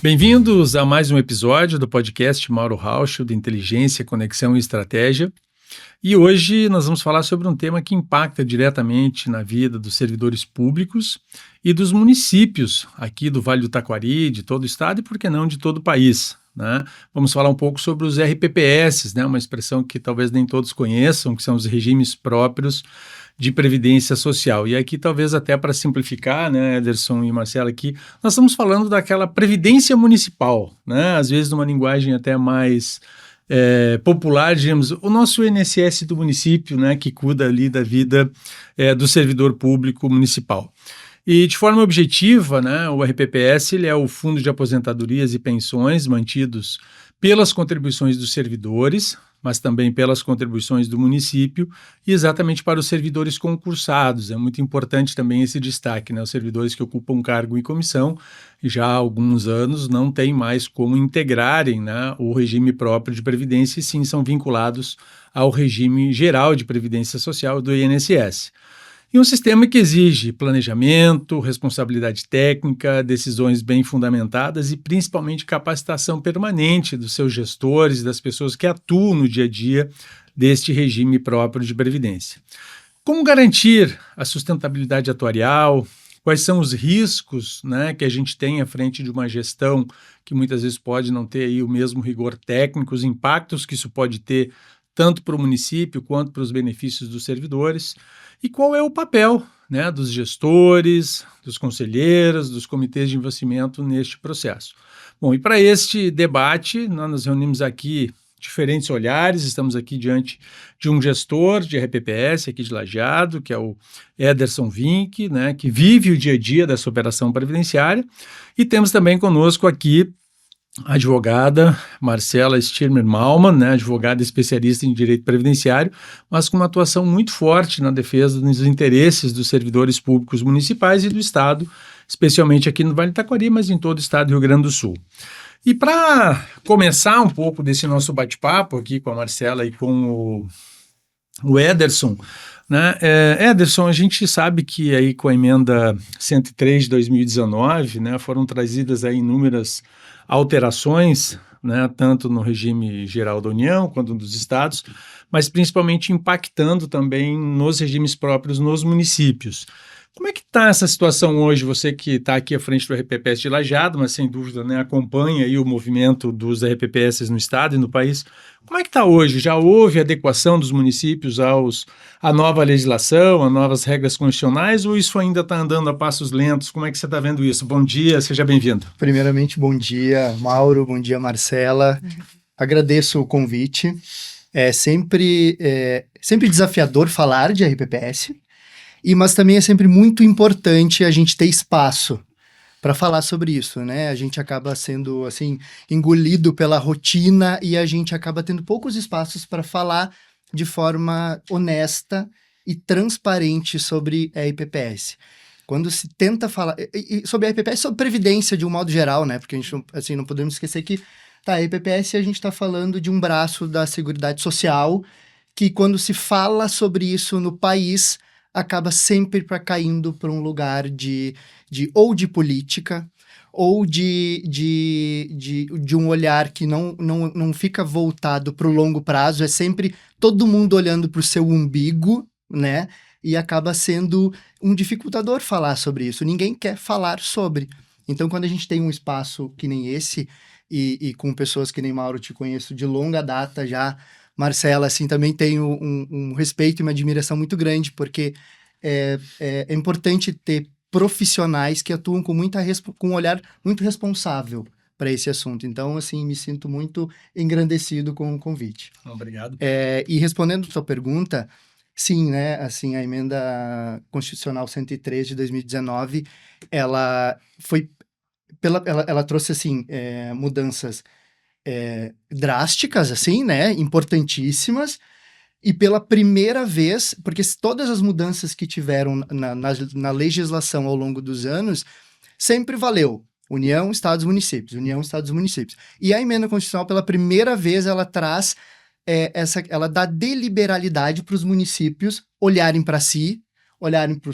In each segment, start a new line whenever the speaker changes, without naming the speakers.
Bem-vindos a mais um episódio do podcast Mauro Rauch, de Inteligência, Conexão e Estratégia. E hoje nós vamos falar sobre um tema que impacta diretamente na vida dos servidores públicos e dos municípios aqui do Vale do Taquari, de todo o estado e, por que não, de todo o país, né? Vamos falar um pouco sobre os RPPS, né? Uma expressão que talvez nem todos conheçam, que são os regimes próprios de previdência social. E aqui, talvez até para simplificar, né, Ederson e Marcela, aqui, nós estamos falando daquela previdência municipal, né? Às vezes numa linguagem até mais popular, digamos, o nosso INSS do município, né, que cuida ali da vida do servidor público municipal. E de forma objetiva, né, o RPPS ele é o Fundo de Aposentadorias e Pensões mantidos pelas contribuições dos servidores, mas também pelas contribuições do município e exatamente para os servidores concursados. É muito importante também esse destaque, né? Os servidores que ocupam cargo em comissão já há alguns anos não têm mais como integrarem, né, o regime próprio de previdência e sim são vinculados ao regime geral de previdência social do INSS. E um sistema que exige planejamento, responsabilidade técnica, decisões bem fundamentadas e principalmente capacitação permanente dos seus gestores e das pessoas que atuam no dia a dia deste regime próprio de previdência. Como garantir a sustentabilidade atuarial? Quais são os riscos, né, que a gente tem à frente de uma gestão que muitas vezes pode não ter aí o mesmo rigor técnico, os impactos que isso pode ter tanto para o município quanto para os benefícios dos servidores? E qual é o papel, né, dos gestores, dos conselheiros, dos comitês de investimento neste processo? Bom, e para este debate, nós nos reunimos aqui diferentes olhares, estamos aqui diante de um gestor de RPPS aqui de Lajeado, que é o Ederson Vinck, né, que vive o dia a dia dessa operação previdenciária, e temos também conosco aqui a advogada Marcela Stirmer-Malman, né, advogada especialista em direito previdenciário, mas com uma atuação muito forte na defesa dos interesses dos servidores públicos municipais e do Estado, especialmente aqui no Vale do Taquari, mas em todo o Estado do Rio Grande do Sul. E para começar um pouco desse nosso bate-papo aqui com a Marcela e com o Ederson, né? Ederson, a gente sabe que aí com a emenda 103 de 2019, né, foram trazidas aí inúmeras alterações, né, tanto no regime geral da União quanto dos estados, mas principalmente impactando também nos regimes próprios nos municípios. Como é que está essa situação hoje? Você que está aqui à frente do RPPS de Lajeado, mas sem dúvida, né, acompanha aí o movimento dos RPPS no estado e no país. Como é que está hoje? Já houve adequação dos municípios à nova legislação, a novas regras constitucionais, ou isso ainda está andando a passos lentos? Como é que você está vendo isso? Bom dia, seja bem-vindo.
Primeiramente, bom dia, Mauro, bom dia, Marcela. Agradeço o convite. É sempre desafiador falar de RPPS, mas também é sempre muito importante a gente ter espaço para falar sobre isso, né? A gente acaba sendo, assim, engolido pela rotina e a gente acaba tendo poucos espaços para falar de forma honesta e transparente sobre a RPPS. Quando se tenta falar sobre a RPPS, sobre previdência de um modo geral, né? Porque a gente não podemos esquecer que a RPPS a gente está falando de um braço da Seguridade Social que quando se fala sobre isso no país acaba sempre caindo para um lugar ou de política, ou de um olhar que não fica voltado para o longo prazo, é sempre todo mundo olhando para o seu umbigo, né? E acaba sendo um dificultador falar sobre isso. Ninguém quer falar sobre. Então, quando a gente tem um espaço que nem esse, e com pessoas que nem Mauro, te conheço de longa data já, Marcela, assim, também tenho um respeito e uma admiração muito grande, porque é importante ter profissionais que atuam com um olhar muito responsável para esse assunto. Então, assim, me sinto muito engrandecido com o convite.
Obrigado.
E respondendo a sua pergunta, sim, né, assim, a emenda constitucional 103 de 2019, ela trouxe, assim, mudanças drásticas, assim, né, importantíssimas, e pela primeira vez, porque todas as mudanças que tiveram na legislação ao longo dos anos, sempre valeu União, Estados, Municípios, União, Estados, Municípios. E a emenda constitucional, pela primeira vez, ela traz ela dá deliberalidade para os municípios olharem para si, olharem para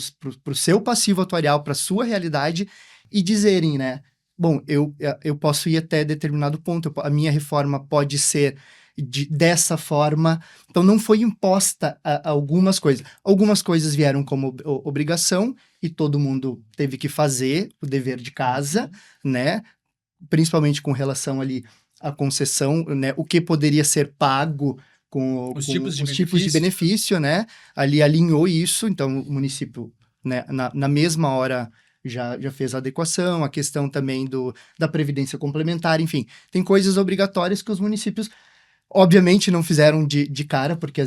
o seu passivo atuarial, para a sua realidade e dizerem, né, bom, eu posso ir até determinado ponto, a minha reforma pode ser dessa forma. Então, não foi imposta a algumas coisas. Algumas coisas vieram como obrigação e todo mundo teve que fazer o dever de casa, né? Principalmente com relação ali à concessão, né? O que poderia ser pago com
Os
os tipos de benefício, né? Ali alinhou isso, então o município, né, na mesma hora já fez a adequação, a questão também da previdência complementar, enfim, tem coisas obrigatórias que os municípios obviamente não fizeram de cara, porque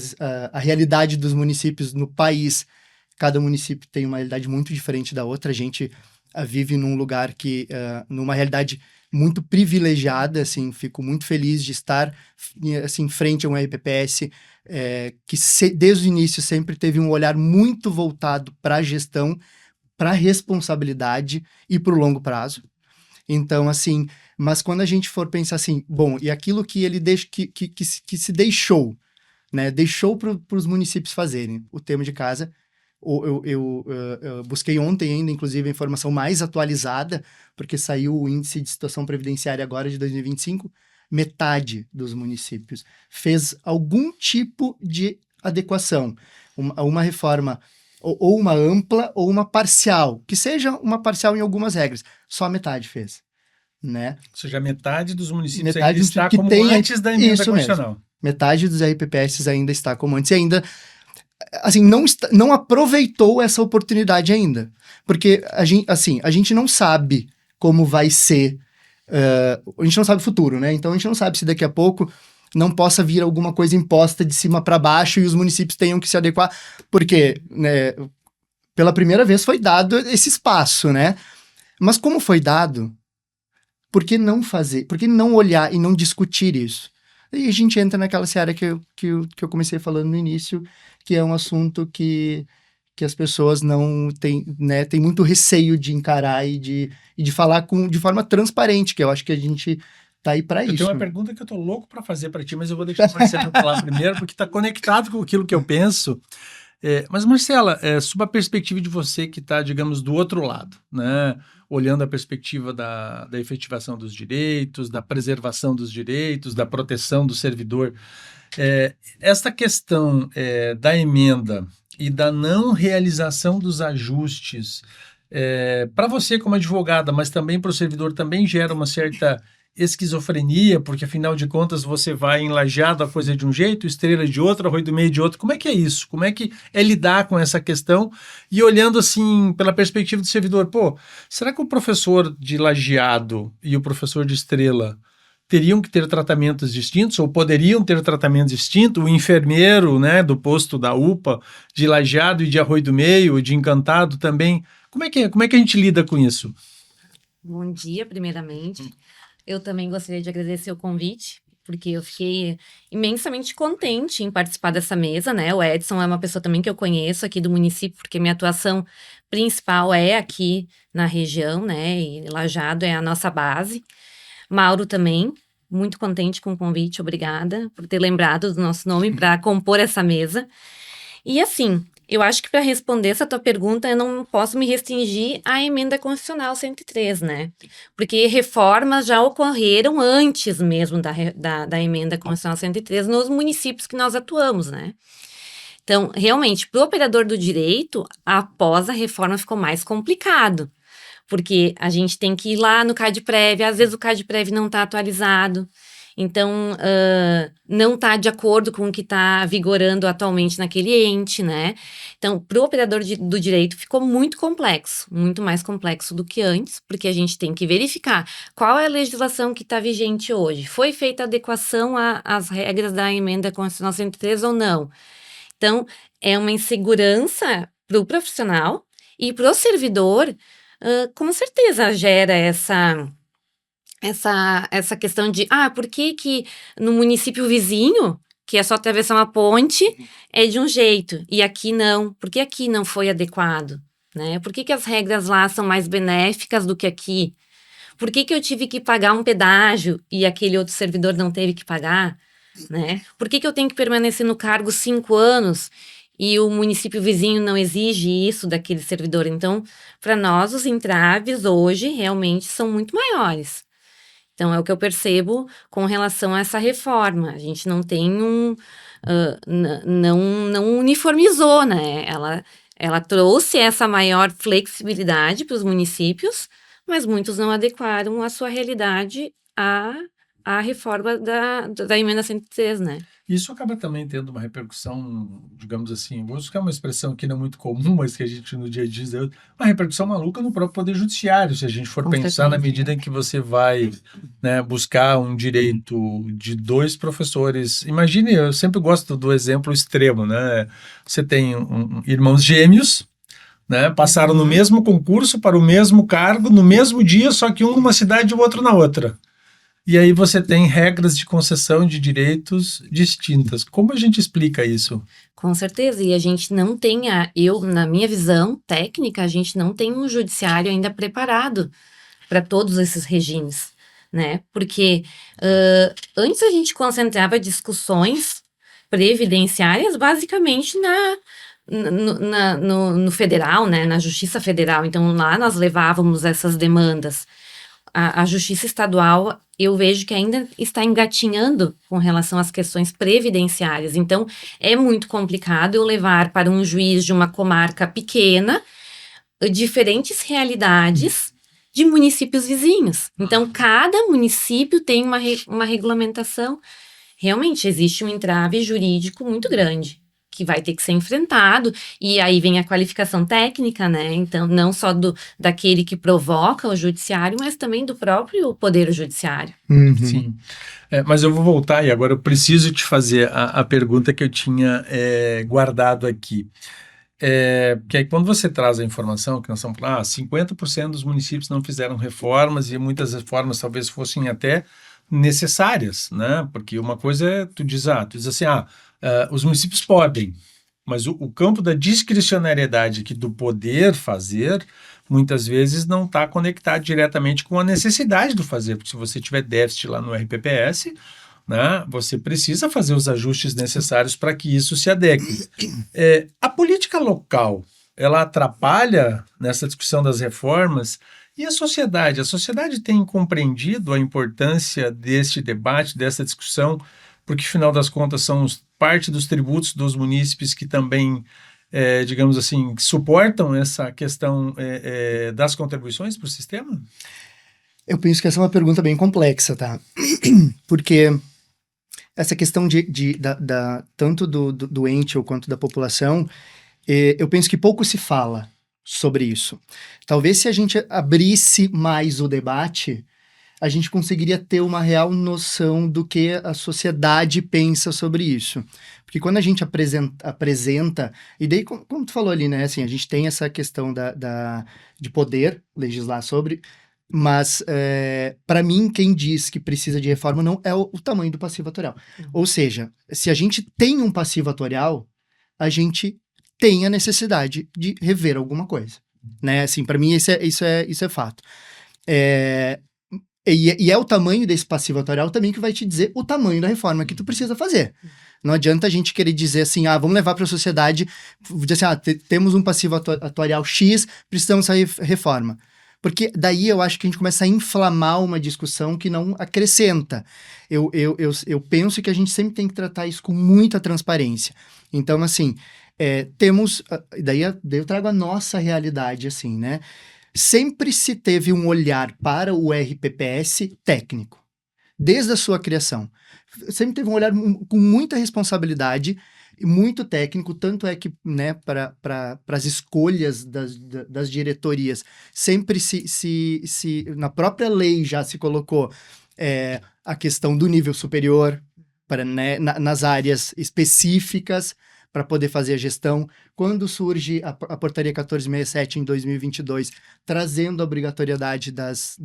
a realidade dos municípios no país, cada município tem uma realidade muito diferente da outra. A gente vive num lugar numa realidade muito privilegiada, assim, fico muito feliz de estar, assim, frente a um RPPS que desde o início sempre teve um olhar muito voltado para a gestão, para a responsabilidade e para o longo prazo. Então, assim, mas quando a gente for pensar assim, bom, e aquilo que ele que se deixou, né? Deixou para os municípios fazerem o tema de casa. Eu busquei ontem ainda, inclusive, a informação mais atualizada, porque saiu o índice de situação previdenciária agora de 2025, metade dos municípios fez algum tipo de adequação, uma reforma, ou uma ampla ou uma parcial, que seja uma parcial em algumas regras, só metade fez, né?
Ou seja, metade dos municípios
Metade
ainda está
que
como
tem
antes da emenda
isso mesmo.
constitucional.
Metade dos RPPS ainda está como antes e ainda, assim, não aproveitou essa oportunidade ainda. Porque a gente não sabe como vai ser, a gente não sabe o futuro, né? Então a gente não sabe se daqui a pouco não possa vir alguma coisa imposta de cima para baixo e os municípios tenham que se adequar, porque, né, pela primeira vez foi dado esse espaço, né? Mas como foi dado, por que não fazer? Por que não olhar e não discutir isso? E a gente entra naquela seara que eu comecei falando no início, que é um assunto que as pessoas não têm, né, tem muito receio de encarar e de falar de forma transparente, que eu acho que a gente tá aí para
Eu
isso.
tenho uma pergunta que eu tô louco para fazer para ti, mas eu vou deixar o Marcelo falar primeiro, porque está conectado com aquilo que eu penso. Mas, Marcela, sob a perspectiva de você que está, digamos, do outro lado, né? Olhando a perspectiva da efetivação dos direitos, da preservação dos direitos, da proteção do servidor, esta questão da emenda e da não realização dos ajustes, para você como advogada, mas também para o servidor, também gera uma certa esquizofrenia, porque afinal de contas você vai em Lajeado, a coisa é de um jeito, Estrela de outro, Arroio do Meio de outro. Como é que é isso? Como é que é lidar com essa questão? E olhando assim, pela perspectiva do servidor, pô, será que o professor de Lajeado e o professor de Estrela teriam que ter tratamentos distintos, ou poderiam ter tratamentos distintos? O enfermeiro, né, do posto da UPA, de Lajeado e de Arroio do Meio, de Encantado também. Como é que a gente lida com isso?
Bom dia, primeiramente. Eu também gostaria de agradecer o convite, porque eu fiquei imensamente contente em participar dessa mesa, né? O Edson é uma pessoa também que eu conheço aqui do município, porque minha atuação principal é aqui na região, né? E Lajeado é a nossa base. Mauro também, muito contente com o convite, obrigada por ter lembrado do nosso nome para compor essa mesa. E assim, eu acho que para responder essa tua pergunta, eu não posso me restringir à emenda constitucional 103, né? Porque reformas já ocorreram antes mesmo da emenda constitucional 103 nos municípios que nós atuamos, né? Então, realmente, para o operador do direito, após a reforma ficou mais complicado. Porque a gente tem que ir lá no CadPrev, às vezes o CadPrev não está atualizado. Então, não está de acordo com o que está vigorando atualmente naquele ente, né? Então, para o operador do direito ficou muito complexo, muito mais complexo do que antes, porque a gente tem que verificar qual é a legislação que está vigente hoje. Foi feita adequação às regras da emenda constitucional 103 ou não? Então, é uma insegurança para o profissional e para o servidor, com certeza gera essa questão de, por que no município vizinho, que é só atravessar uma ponte, é de um jeito, e aqui não? Por que aqui não foi adequado? Né? Por que as regras lá são mais benéficas do que aqui? Por que eu tive que pagar um pedágio e aquele outro servidor não teve que pagar? Né? Por que eu tenho que permanecer no cargo 5 anos e o município vizinho não exige isso daquele servidor. Então, para nós, os entraves hoje realmente são muito maiores. Então, é o que eu percebo com relação a essa reforma. A gente não tem não uniformizou, né? Ela trouxe essa maior flexibilidade para os municípios, mas muitos não adequaram a sua realidade à reforma da emenda 103, né?
Isso acaba também tendo uma repercussão, digamos assim, vou buscar uma expressão que não é muito comum, mas que a gente no dia a dia diz, uma repercussão maluca no próprio Poder Judiciário, se a gente for
Com
pensar
certeza.
na medida em que você vai, né, buscar um direito de 2 professores. Imagine, eu sempre gosto do exemplo extremo, né? Você tem irmãos gêmeos, né, passaram no mesmo concurso para o mesmo cargo, no mesmo dia, só que um numa cidade e o outro na outra. E aí você tem regras de concessão de direitos distintas. Como a gente explica isso?
Com certeza, e a gente não tem, na minha visão técnica, a gente não tem um judiciário ainda preparado para todos esses regimes, né? Porque antes a gente concentrava discussões previdenciárias basicamente no federal, né? Na Justiça Federal. Então lá nós levávamos essas demandas. A Justiça Estadual, eu vejo que ainda está engatinhando com relação às questões previdenciárias. Então, é muito complicado eu levar para um juiz de uma comarca pequena diferentes realidades de municípios vizinhos. Então, cada município tem uma regulamentação. Realmente, existe um entrave jurídico muito grande, que vai ter que ser enfrentado, e aí vem a qualificação técnica, né? Então, não só daquele que provoca o judiciário, mas também do próprio poder judiciário.
Sim. Mas eu vou voltar e agora eu preciso te fazer a pergunta que eu tinha guardado aqui. Porque aí quando você traz a informação que nós estamos falando, 50% dos municípios não fizeram reformas e muitas reformas talvez fossem até necessárias, né? Porque uma coisa é, tu diz assim, os municípios podem, mas o campo da discricionariedade aqui do poder fazer, muitas vezes não está conectado diretamente com a necessidade do fazer, porque se você tiver déficit lá no RPPS, né, você precisa fazer os ajustes necessários para que isso se adeque. A política local, ela atrapalha nessa discussão das reformas. E a sociedade? A sociedade tem compreendido a importância deste debate, dessa discussão, porque, afinal das contas, são parte dos tributos dos munícipes que também, digamos assim, suportam essa questão das contribuições para o sistema?
Eu penso que essa é uma pergunta bem complexa, tá? Porque essa questão tanto do ente ou quanto da população, eu penso que pouco se fala sobre isso. Talvez se a gente abrisse mais o debate, a gente conseguiria ter uma real noção do que a sociedade pensa sobre isso. Porque quando a gente apresenta e daí, como tu falou ali, né, assim, a gente tem essa questão de poder legislar sobre, mas para mim, quem diz que precisa de reforma não é o tamanho do passivo atuarial. Ou seja, se a gente tem um passivo atuarial, a gente tem a necessidade de rever alguma coisa, né? Assim, para mim isso é fato. E é o tamanho desse passivo atuarial também que vai te dizer o tamanho da reforma que tu precisa fazer. Não adianta a gente querer dizer assim, vamos levar para a sociedade, dizer assim, temos um passivo atuarial X, precisamos sair reforma. Porque daí eu acho que a gente começa a inflamar uma discussão que não acrescenta. Eu penso que a gente sempre tem que tratar isso com muita transparência. Então, assim, temos... Daí eu trago a nossa realidade, assim, né? Sempre se teve um olhar para o RPPS técnico, desde a sua criação. Sempre teve um olhar com muita responsabilidade, muito técnico, tanto é que, né, para as escolhas das diretorias, sempre na própria lei já se colocou a questão do nível superior, né, nas áreas específicas, para poder fazer a gestão. Quando surge a portaria 1467 em 2022, trazendo a obrigatoriedade das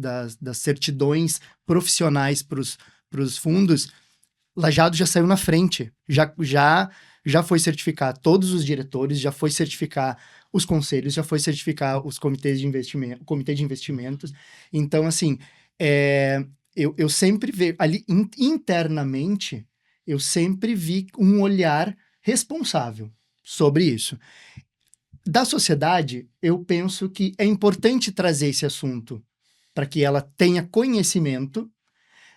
certidões profissionais para os fundos, Lajeado já saiu na frente, já foi certificar todos os diretores, já foi certificar os conselhos, já foi certificar os comitês de investimento, o comitê de investimentos. Então, assim, eu sempre vejo ali internamente, eu sempre vi um olhar responsável. sobre isso. Da sociedade, eu penso que é importante trazer esse assunto para que ela tenha conhecimento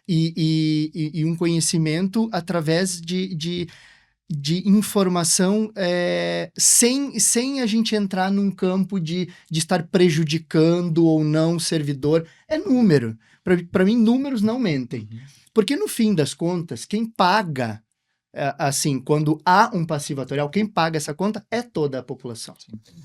e um conhecimento através de informação sem a gente entrar num campo de estar prejudicando ou não o servidor. É número. Para mim, números não mentem. Porque, no fim das contas, quem paga, assim, quando há um passivo atuarial, quem paga essa conta é toda a população.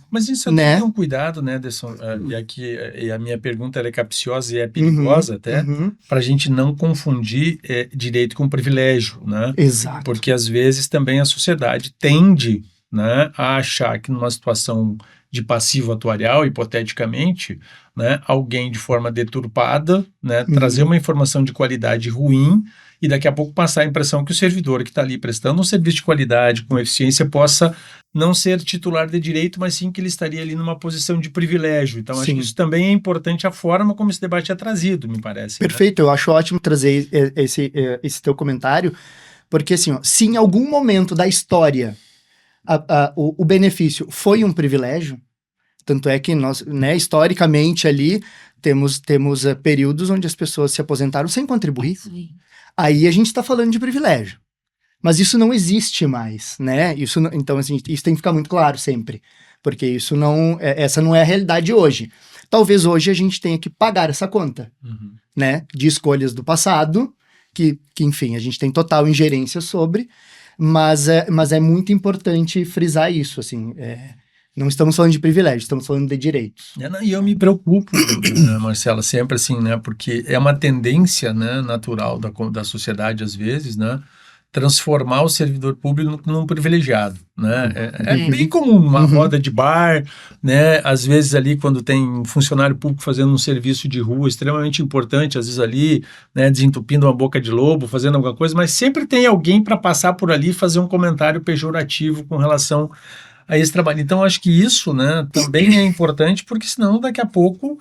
Mas isso
Né?
tem um cuidado, né, Anderson? E aqui a minha pergunta ela é capciosa e é perigosa até, para a gente não confundir direito com privilégio, né?
Exato.
Porque às vezes também a sociedade tende, né, a achar que numa situação de passivo atuarial, hipoteticamente, né, alguém de forma deturpada, né, trazer uma informação de qualidade ruim e daqui a pouco passar a impressão que o servidor que está ali prestando um serviço de qualidade, com eficiência, possa não ser titular de direito, mas sim que ele estaria ali numa posição de privilégio. Então, acho que isso também é importante, a forma como esse debate é trazido, me parece.
Perfeito, né? Eu acho ótimo trazer esse teu comentário, porque assim, ó, se em algum momento da história o benefício foi um privilégio, tanto é que nós, né, historicamente ali, temos períodos onde as pessoas se aposentaram sem contribuir. Sim. Aí a gente está falando de privilégio. Mas isso não existe mais, né? Então, assim, isso tem que ficar muito claro sempre. Porque essa não é a realidade hoje. Talvez hoje a gente tenha que pagar essa conta, né? De escolhas do passado, que, enfim, a gente tem total ingerência sobre, mas é muito importante frisar isso, assim, não estamos falando de privilégio, estamos falando de direitos.
E eu me preocupo, né, Marcela, sempre assim, né, porque é uma tendência, né, natural da sociedade, às vezes, né, transformar o servidor público num privilegiado, né, é bem comum, uma roda de bar, né, às vezes ali quando tem um funcionário público fazendo um serviço de rua extremamente importante, às vezes ali, né, desentupindo uma boca de lobo, fazendo alguma coisa, mas sempre tem alguém para passar por ali e fazer um comentário pejorativo com relação a esse trabalho. Então, acho que isso, né, também é importante, porque senão, daqui a pouco,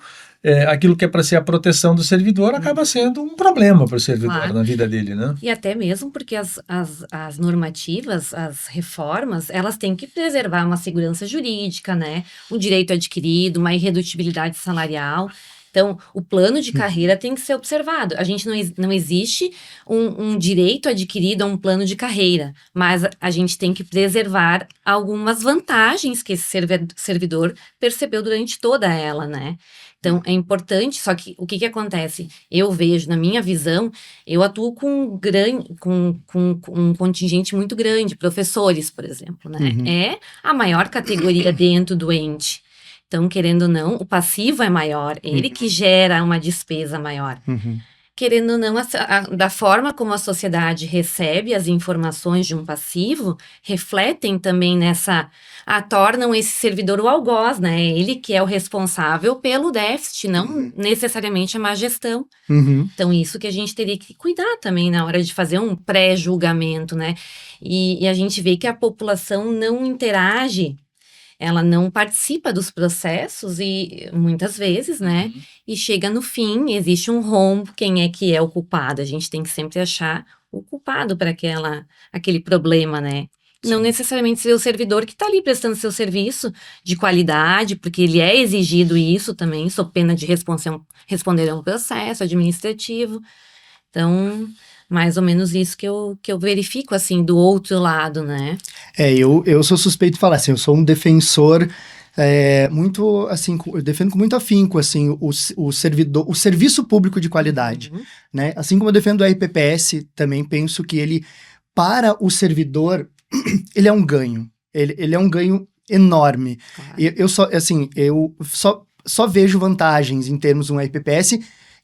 aquilo que é para ser a proteção do servidor acaba sendo um problema para o servidor na vida dele, né?
E até mesmo porque as normativas, as reformas, elas têm que preservar uma segurança jurídica, né, um direito adquirido, uma irredutibilidade salarial. Então, o plano de carreira tem que ser observado. A gente não existe um direito adquirido a um plano de carreira, mas a gente tem que preservar algumas vantagens que esse servidor percebeu durante toda ela, né? Então, é importante, só que o que acontece? Eu vejo, na minha visão, eu atuo com um contingente muito grande, professores, por exemplo, né? É a maior categoria dentro do ente. Então, querendo ou não, o passivo é maior, ele que gera uma despesa maior. Querendo ou não, da forma como a sociedade recebe as informações de um passivo, refletem também tornam esse servidor o algoz, né? Ele que é o responsável pelo déficit, não necessariamente a má gestão. Então, isso que a gente teria que cuidar também na hora de fazer um pré-julgamento, né? E a gente vê que a população não interage, ela não participa dos processos e muitas vezes, né? E chega no fim, existe um rombo, quem é que é o culpado? A gente tem que sempre achar o culpado para aquele problema, né? Sim. Não necessariamente ser o servidor que está ali prestando seu serviço de qualidade, porque ele é exigido isso também, sob pena de responder a um processo administrativo. Então, mais ou menos isso que eu verifico, assim, do outro lado, né?
Eu sou suspeito de falar, assim, eu sou um defensor muito, assim, eu defendo com muito afinco, assim, o serviço público de qualidade, né? Assim como eu defendo o RPPS, também penso que ele, para o servidor, ele é um ganho. Ele é um ganho enorme. Claro. Eu só vejo vantagens em termos de um RPPS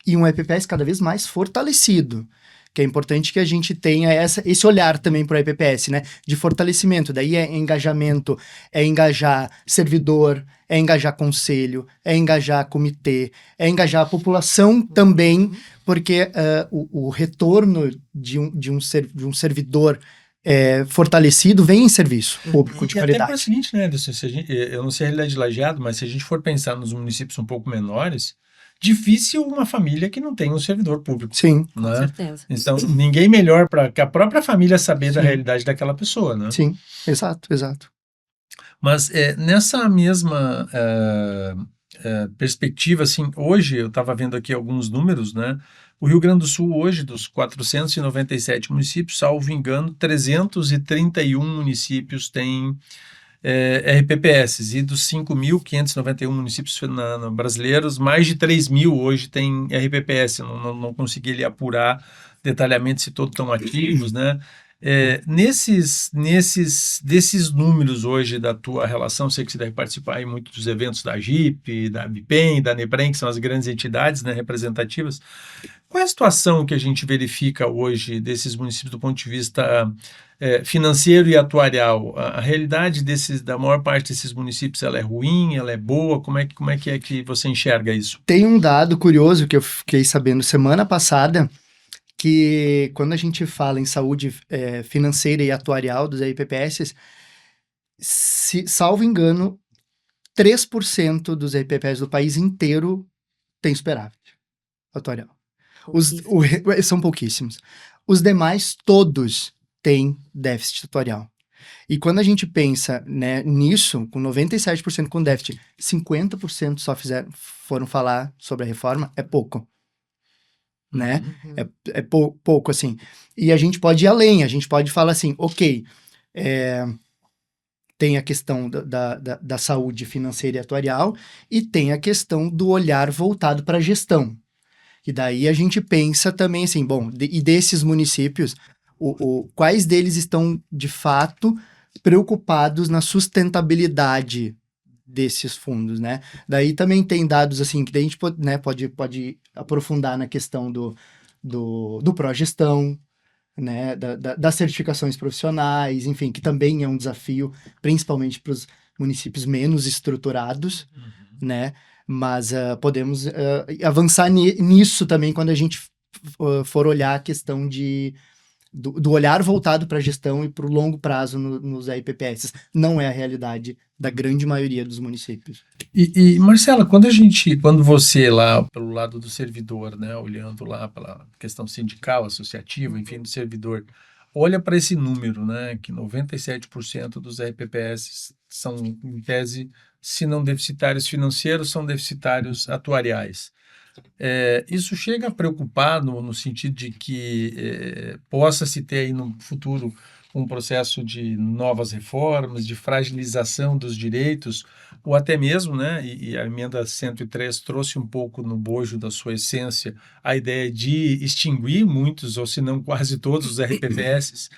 e um RPPS cada vez mais fortalecido. Que é importante que a gente tenha esse olhar também para o RPPS, né? De fortalecimento. Daí é engajamento, é engajar servidor, é engajar conselho, é engajar comitê, é engajar a população também, porque o retorno de um servidor fortalecido vem em serviço público de qualidade.
Até para o seguinte, né, eu não sei a realidade de Lajeado, mas se a gente for pensar nos municípios um pouco menores, difícil uma família que não tem um servidor público.
Sim,
né?
Com certeza.
Então, ninguém melhor para que a própria família saber da realidade daquela pessoa, né?
Sim, exato.
Mas nessa mesma perspectiva, assim, hoje eu estava vendo aqui alguns números, né? O Rio Grande do Sul hoje, dos 497 municípios, salvo engano, 331 municípios têm RPPS, e dos 5.591 municípios brasileiros, mais de 3.000 hoje têm RPPS. Não consegui ali apurar detalhadamente se todos estão ativos, né? Desses números hoje da tua relação, sei que você deve participar aí muito dos eventos da GIP, da BIPEM, da NEBREM, que são as grandes entidades, né, representativas. Qual é a situação que a gente verifica hoje desses municípios do ponto de vista financeiro e atuarial? A realidade da maior parte desses municípios, ela é ruim, ela é boa? Como é que você enxerga isso?
Tem um dado curioso que eu fiquei sabendo semana passada, que quando a gente fala em saúde financeira e atuarial dos RPPS, salvo engano, 3% dos RPPS do país inteiro tem superávit atuarial. São pouquíssimos. Os demais, todos têm déficit atuarial. E quando a gente pensa, né, nisso, com 97% com déficit, 50% só foram falar sobre a reforma, é pouco. Né? Pouco, assim. E a gente pode ir além, a gente pode falar assim, ok, tem a questão da saúde financeira e atuarial, e tem a questão do olhar voltado para a gestão. E daí a gente pensa também assim, bom, e desses municípios, quais deles estão, de fato, preocupados na sustentabilidade desses fundos, né? Daí também tem dados, assim, que daí a gente pode aprofundar na questão do pró-gestão, né? Das certificações profissionais, enfim, que também é um desafio, principalmente para os municípios menos estruturados, né? Mas podemos avançar nisso também quando a gente for olhar a questão do olhar voltado para a gestão e para o longo prazo nos RPPS. Não é a realidade da grande maioria dos municípios.
E Marcela, quando você lá pelo lado do servidor, né, olhando lá pela questão sindical, associativa, enfim, do servidor, olha para esse número, né, que 97% dos RPPS são, em tese, se não deficitários financeiros, são deficitários atuariais. Isso chega a preocupar no sentido de que possa-se ter aí no futuro um processo de novas reformas, de fragilização dos direitos, ou até mesmo, né, e a emenda 103 trouxe um pouco no bojo da sua essência a ideia de extinguir muitos, ou se não quase todos os RPPS,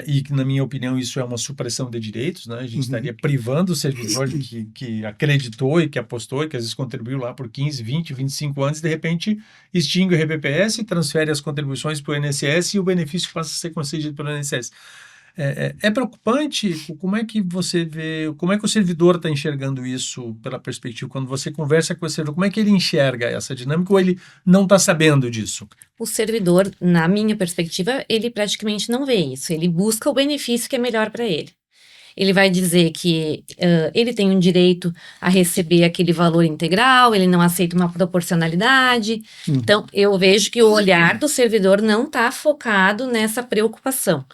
e que, na minha opinião, isso é uma supressão de direitos, né? A gente estaria privando o servidor que acreditou e que apostou e que às vezes contribuiu lá por 15, 20, 25 anos, e de repente extingue o RPPS, transfere as contribuições para o INSS e o benefício passa a ser concedido pelo INSS. É preocupante? Como é que você vê, como é que o servidor está enxergando isso pela perspectiva? Quando você conversa com o servidor, como é que ele enxerga essa dinâmica ou ele não está sabendo disso?
O servidor, na minha perspectiva, ele praticamente não vê isso. Ele busca o benefício que é melhor para ele. Ele vai dizer que ele tem um direito a receber aquele valor integral, ele não aceita uma proporcionalidade. Então, eu vejo que o olhar do servidor não está focado nessa preocupação.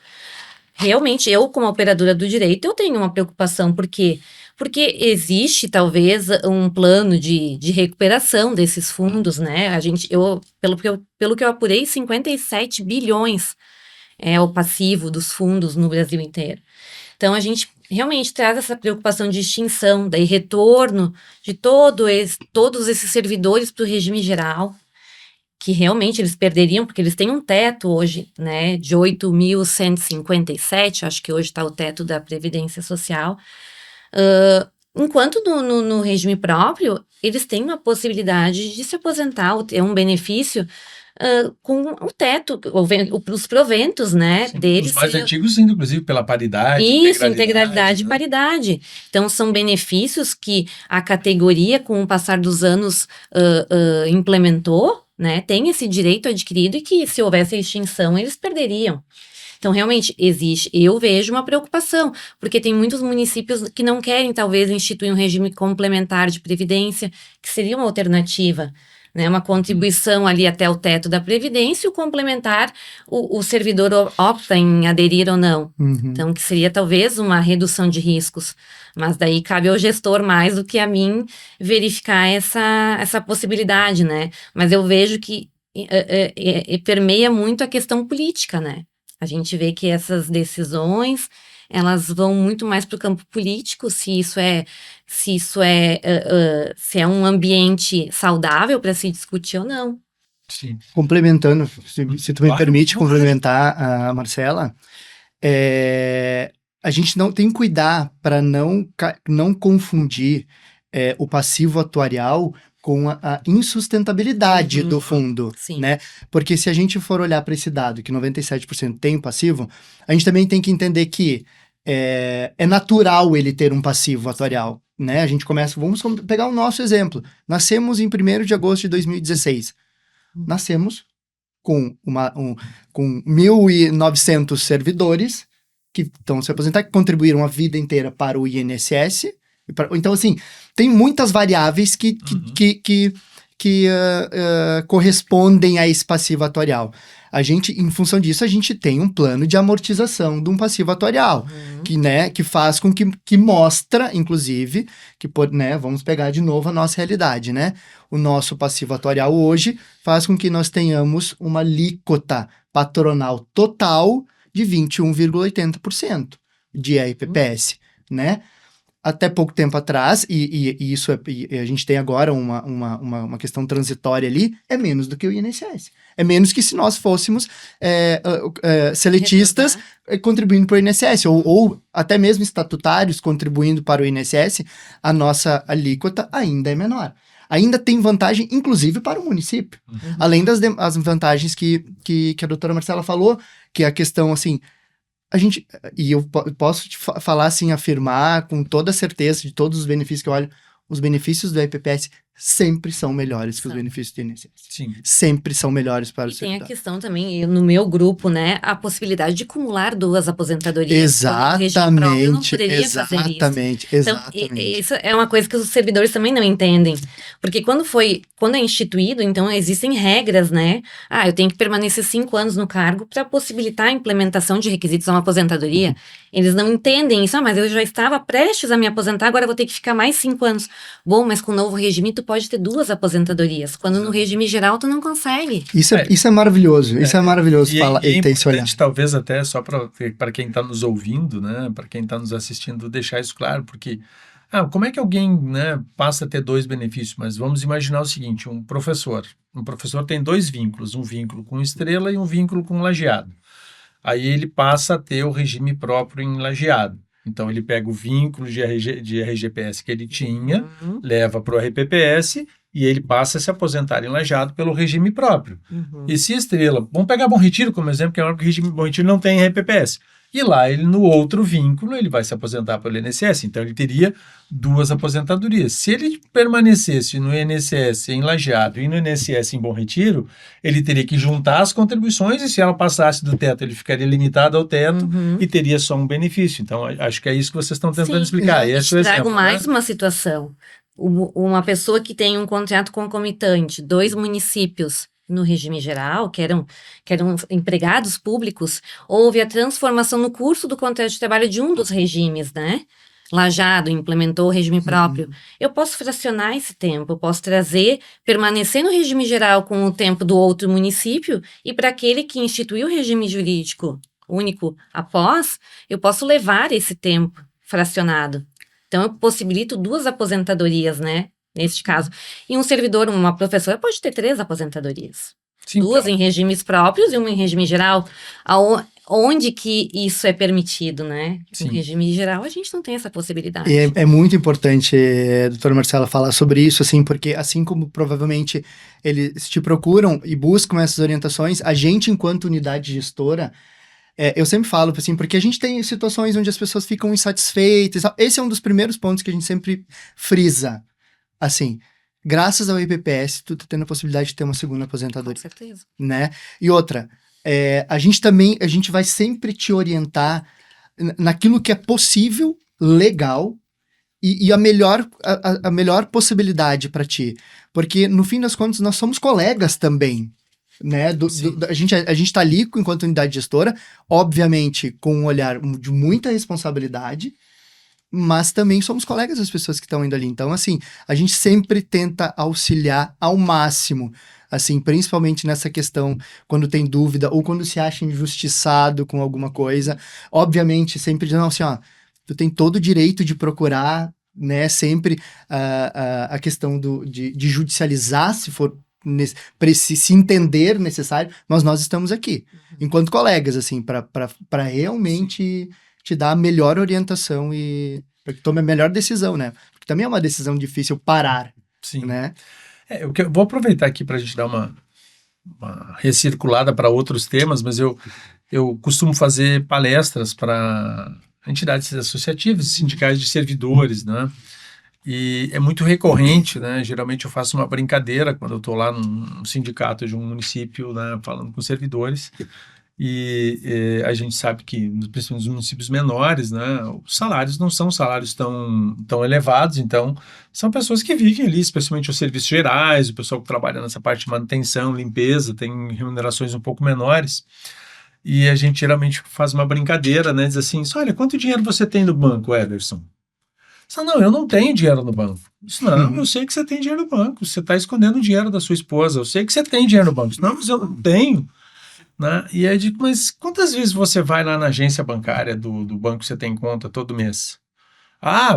Realmente, eu, como operadora do direito, eu tenho uma preocupação, porque existe, talvez, um plano de recuperação desses fundos, né? Pelo que eu apurei, 57 bilhões é o passivo dos fundos no Brasil inteiro. Então, a gente realmente traz essa preocupação de extinção, daí retorno de todos esses servidores para o regime geral, que realmente eles perderiam, porque eles têm um teto hoje, né, de 8.157, acho que hoje está o teto da Previdência Social, enquanto no regime próprio, eles têm uma possibilidade de se aposentar, ter um benefício com o teto, os proventos, né,
sim,
deles.
Os mais antigos, sim, inclusive pela paridade.
Isso, integralidade e paridade. Então, são benefícios que a categoria, com o passar dos anos, implementou, né, tem esse direito adquirido e que, se houvesse extinção, eles perderiam. Então, realmente, eu vejo uma preocupação, porque tem muitos municípios que não querem, talvez, instituir um regime complementar de previdência, que seria uma alternativa, né? Uma contribuição ali até o teto da Previdência, e o complementar, o servidor opta em aderir ou não. Então, que seria talvez uma redução de riscos. Mas daí cabe ao gestor mais do que a mim verificar essa possibilidade, né? Mas eu vejo que permeia muito a questão política, né? A gente vê que essas decisões, elas vão muito mais para o campo político, se é um ambiente saudável para se discutir ou não.
Sim.
Complementando, se tu me permite complementar a Marcela, a gente não tem que cuidar para não confundir o passivo atuarial com a insustentabilidade do fundo,
Sim.
né? Porque se a gente for olhar para esse dado, que 97% tem passivo, a gente também tem que entender que é natural ele ter um passivo atuarial, né? A gente vamos pegar o nosso exemplo. Nascemos em 1º de agosto de 2016. Nascemos com 1.900 servidores que estão se aposentando, que contribuíram a vida inteira para o INSS. Então, assim, tem muitas variáveis que correspondem a esse passivo atuarial. Em função disso, a gente tem um plano de amortização de um passivo atuarial, que faz com que mostra, inclusive, vamos pegar de novo a nossa realidade, né? O nosso passivo atuarial hoje faz com que nós tenhamos uma alíquota patronal total de 21,80% de RPPS, né? Até pouco tempo atrás, e a gente tem agora uma questão transitória ali, é menos do que o INSS. É menos que se nós fôssemos seletistas contribuindo para o INSS, ou até mesmo estatutários contribuindo para o INSS, a nossa alíquota ainda é menor. Ainda tem vantagem, inclusive, para o município. Além das vantagens que a doutora Marcela falou, que é a questão, assim, eu posso te falar assim, afirmar com toda certeza de todos os benefícios que eu olho, os benefícios do IPPS sempre são melhores que os benefícios do INSS.
Sim.
Sempre são melhores para o
servidor. Tem a questão também, no meu grupo, né, a possibilidade de acumular 2 aposentadorias.
Exatamente,
eu não poderia fazer isso. Então, isso é uma coisa que os servidores também não entendem. Porque quando é instituído, então existem regras, né? Eu tenho que permanecer 5 anos no cargo para possibilitar a implementação de requisitos a uma aposentadoria. Eles não entendem isso. Mas eu já estava prestes a me aposentar, agora vou ter que ficar mais 5 anos. Bom, mas com o novo regime, tu pode ter 2 aposentadorias. Quando no regime geral, tu não consegue.
Isso é maravilhoso. Isso é maravilhoso.
É importante, talvez até só para quem está nos ouvindo, né? Para quem está nos assistindo, deixar isso claro, porque como é que alguém, né, passa a ter 2 benefícios? Mas vamos imaginar o seguinte, um professor tem 2 vínculos, um vínculo com estrela e um vínculo com lajeado. Aí ele passa a ter o regime próprio em lajeado. Então, ele pega o vínculo de RGPS que ele tinha, leva para o RPPS e ele passa a se aposentar em lajeado pelo regime próprio. E se estrela... Vamos pegar Bom Retiro como exemplo, que é o regime Bom Retiro não tem RPPS. E lá, no outro vínculo, ele vai se aposentar pelo INSS. Então, ele teria 2 aposentadorias. Se ele permanecesse no INSS em lajeado e no INSS em Bom Retiro, ele teria que juntar as contribuições e se ela passasse do teto, ele ficaria limitado ao teto e teria só um benefício. Então, acho que é isso que vocês estão tentando explicar.
Eu trago mais uma situação. Uma pessoa que tem um contrato concomitante, 2 municípios no regime geral, que eram empregados públicos, houve a transformação no curso do contrato de trabalho de um dos regimes, né? Lajeado implementou o regime próprio. Eu posso fracionar esse tempo, eu posso permanecer no regime geral com o tempo do outro município e para aquele que instituiu o regime jurídico único após, eu posso levar esse tempo fracionado. Então, eu possibilito 2 aposentadorias, né? Neste caso. E um servidor, uma professora, pode ter 3 aposentadorias. Sim, 2 em regimes próprios e uma em regime geral. Onde que isso é permitido, né?
Sim.
No regime geral, a gente não tem essa possibilidade.
É muito importante, doutora Marcela, falar sobre isso, assim, porque assim como provavelmente eles te procuram e buscam essas orientações, a gente, enquanto unidade gestora, eu sempre falo, assim, porque a gente tem situações onde as pessoas ficam insatisfeitas. Esse é um dos primeiros pontos que a gente sempre frisa. Assim, graças ao IPPS, tu tá tendo a possibilidade de ter uma segunda aposentadoria.
Com certeza.
Né? E outra, a gente vai sempre te orientar naquilo que é possível, legal, e a melhor possibilidade para ti. Porque, no fim das contas, nós somos colegas também. Né? A gente tá ali enquanto unidade gestora, obviamente com um olhar de muita responsabilidade, mas também somos colegas das pessoas que estão indo ali. Então, assim, a gente sempre tenta auxiliar ao máximo, assim, principalmente nessa questão, quando tem dúvida ou quando se acha injustiçado com alguma coisa. Obviamente, sempre dizendo assim, ó, tu tem todo o direito de procurar, né, sempre a questão de judicializar, se for se entender necessário, mas nós estamos aqui, enquanto colegas, assim, para realmente te dar a melhor orientação e para que tome a melhor decisão, né? Porque também é uma decisão difícil parar,
Sim.
né?
Eu vou aproveitar aqui para a gente dar uma recirculada para outros temas, mas eu costumo fazer palestras para entidades associativas, sindicais de servidores, né? E é muito recorrente, né? Geralmente eu faço uma brincadeira quando eu estou lá num sindicato de um município, né, falando com servidores. E a gente sabe que, principalmente nos municípios menores, né, os salários não são salários tão elevados, então são pessoas que vivem ali, especialmente os serviços gerais, o pessoal que trabalha nessa parte de manutenção, limpeza, tem remunerações um pouco menores. E a gente geralmente faz uma brincadeira, né, diz assim, olha, quanto dinheiro você tem no banco, Ederson? Não, eu não tenho dinheiro no banco. Não, eu sei que você tem dinheiro no banco, você está escondendo o dinheiro da sua esposa, eu sei que você tem dinheiro no banco. Não, mas eu não tenho. Né? E aí eu digo, mas quantas vezes você vai lá na agência bancária do banco que você tem conta todo mês?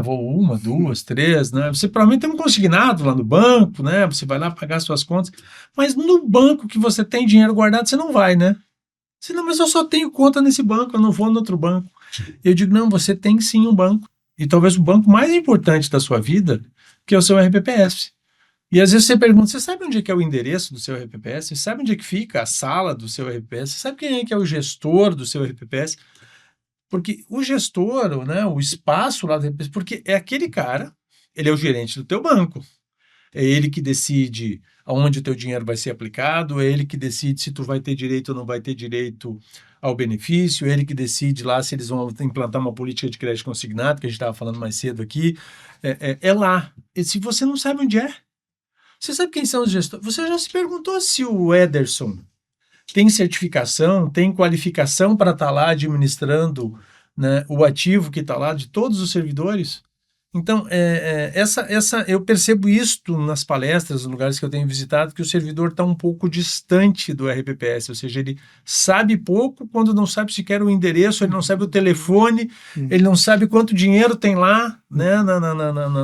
Vou 1, 2, 3, né? Você provavelmente tem um consignado lá no banco, né? Você vai lá pagar suas contas, mas no banco que você tem dinheiro guardado, você não vai, né? Você, não, mas eu só tenho conta nesse banco, eu não vou no outro banco. Eu digo, não, você tem sim um banco. E talvez o banco mais importante da sua vida, que é o seu RPPS. E às vezes você pergunta, você sabe onde é que é o endereço do seu RPPS? Você sabe onde é que fica a sala do seu RPPS? Você sabe quem é que é o gestor do seu RPPS? Porque o gestor, né, o espaço lá do RPPS, porque é aquele cara, ele é o gerente do teu banco. É ele que decide aonde o teu dinheiro vai ser aplicado, é ele que decide se tu vai ter direito ou não vai ter direito ao benefício, é ele que decide lá se eles vão implantar uma política de crédito consignado, que a gente estava falando mais cedo aqui. É lá. E se você não sabe onde é, você sabe quem são os gestores? Você já se perguntou se o Ederson tem certificação, tem qualificação para estar lá administrando, né, o ativo que está lá de todos os servidores? Então, eu percebo isto nas palestras, nos lugares que eu tenho visitado, que o servidor está um pouco distante do RPPS, ou seja, ele sabe pouco quando não sabe sequer o endereço, ele não sabe o telefone, ele não sabe quanto dinheiro tem lá, né,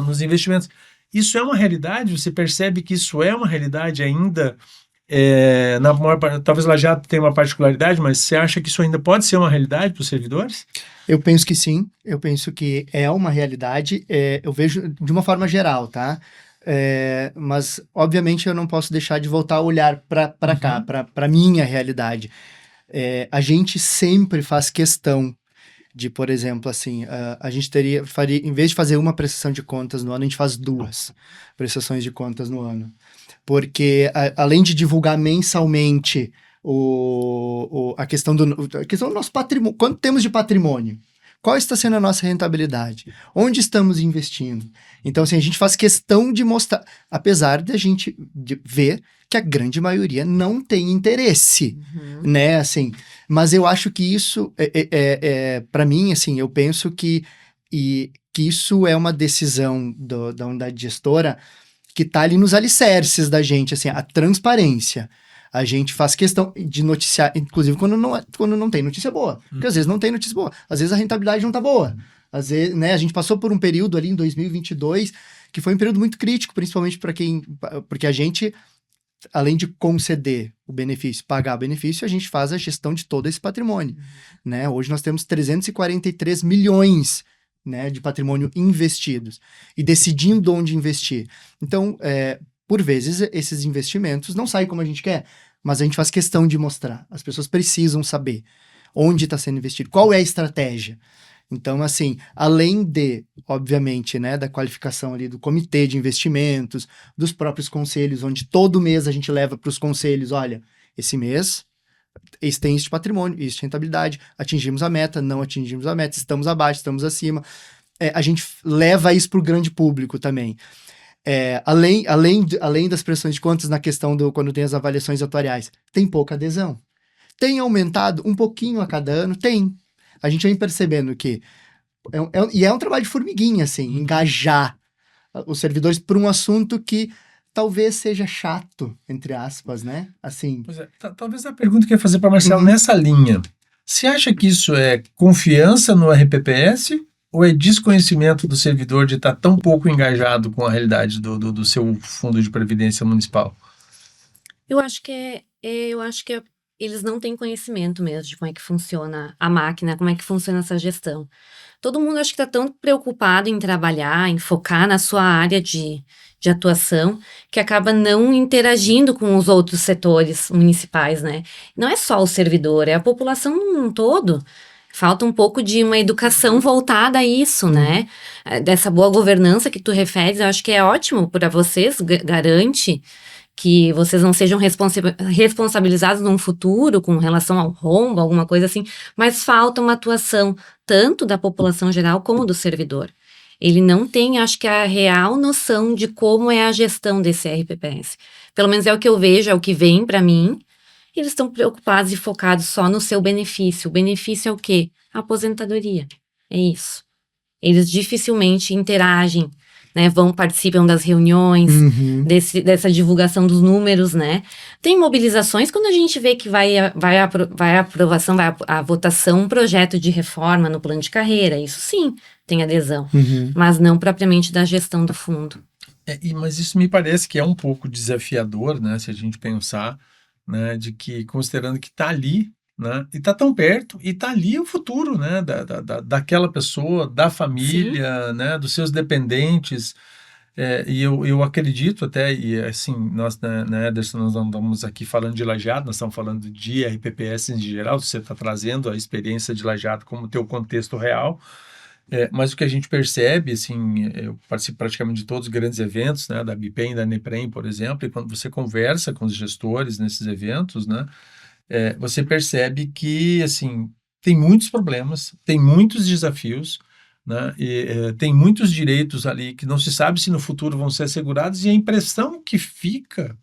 nos investimentos. Isso é uma realidade? Você percebe que isso é uma realidade ainda? Na maior parte, talvez lá já tenha uma particularidade, mas você acha que isso ainda pode ser uma realidade para os servidores?
Eu penso que sim, eu penso que é uma realidade, eu vejo de uma forma geral, tá? Mas, obviamente, eu não posso deixar de voltar a olhar para cá, para a minha realidade. A gente sempre faz questão de, por exemplo, assim, a gente faria, em vez de fazer uma prestação de contas no ano, a gente faz 2 prestações de contas no ano. Porque, além de divulgar mensalmente a questão do nosso patrimônio, quanto temos de patrimônio? Qual está sendo a nossa rentabilidade? Onde estamos investindo? Então, assim, a gente faz questão de mostrar, apesar de a gente ver que a grande maioria não tem interesse, né, assim, mas eu acho que isso, para mim, assim, eu penso que isso é uma decisão da unidade gestora que está ali nos alicerces da gente, assim, a transparência. A gente faz questão de noticiar, inclusive quando não tem notícia boa. Porque às vezes não tem notícia boa. Às vezes a rentabilidade não está boa. Às vezes, né, a gente passou por um período ali em 2022 que foi um período muito crítico, principalmente porque a gente, além de conceder o benefício, pagar o benefício, a gente faz a gestão de todo esse patrimônio. Né? Hoje nós temos 343 milhões, né, de patrimônio investidos e decidindo onde investir. Então, por vezes, esses investimentos não saem como a gente quer, mas a gente faz questão de mostrar. As pessoas precisam saber onde está sendo investido, qual é a estratégia. Então, assim, além de, obviamente, né, da qualificação ali do comitê de investimentos, dos próprios conselhos, onde todo mês a gente leva para os conselhos, olha, esse mês tem este patrimônio, isso de rentabilidade, atingimos a meta, não atingimos a meta, estamos abaixo, estamos acima. a gente leva isso para o grande público também. Além das prestações de contas na questão quando tem as avaliações atuariais, tem pouca adesão. Tem aumentado um pouquinho a cada ano? Tem. A gente vem percebendo que... é um trabalho de formiguinha, assim, engajar os servidores por um assunto que talvez seja chato, entre aspas, né? Assim...
Pois é, talvez a pergunta que eu ia fazer para Marcelo nessa linha. Você acha que isso é confiança no RPPS ou é desconhecimento do servidor de estar tão pouco engajado com a realidade do seu fundo de previdência municipal?
Eu acho que eles não têm conhecimento mesmo de como é que funciona a máquina, como é que funciona essa gestão. Todo mundo acho que está tão preocupado em trabalhar, em focar na sua área de atuação, que acaba não interagindo com os outros setores municipais, né? Não é só o servidor, é a população num todo. Falta um pouco de uma educação voltada a isso, né? Dessa boa governança que tu referes, eu acho que é ótimo para vocês, garante que vocês não sejam responsabilizados num futuro com relação ao rombo, alguma coisa assim, mas falta uma atuação tanto da população geral como do servidor. Ele não tem, acho que, a real noção de como é a gestão desse RPPS. Pelo menos é o que eu vejo, é o que vem para mim. Eles estão preocupados e focados só no seu benefício. O benefício é o quê? A aposentadoria. É isso. Eles dificilmente interagem, né? Participam das reuniões, dessa divulgação dos números, né? Tem mobilizações quando a gente vê que vai a aprovação, vai a votação, um projeto de reforma no plano de carreira. Isso sim, tem adesão. Mas não propriamente da gestão do fundo.
Mas isso me parece que é um pouco desafiador, né? Se a gente pensar, né, de que, considerando que está ali, né, e está tão perto, e está ali o futuro, né, daquela pessoa, da família, né, dos seus dependentes, e eu acredito até, e assim, nós, né, Ederson, nós não estamos aqui falando de Lajeado, nós estamos falando de RPPS em geral, você está trazendo a experiência de Lajeado como teu contexto real, mas o que a gente percebe, assim, eu participo praticamente de todos os grandes eventos, né, da BIPEM, da NEPREM, por exemplo, e quando você conversa com os gestores nesses eventos, né, você percebe que, assim, tem muitos problemas, tem muitos desafios, né, e tem muitos direitos ali que não se sabe se no futuro vão ser assegurados, e a impressão que fica,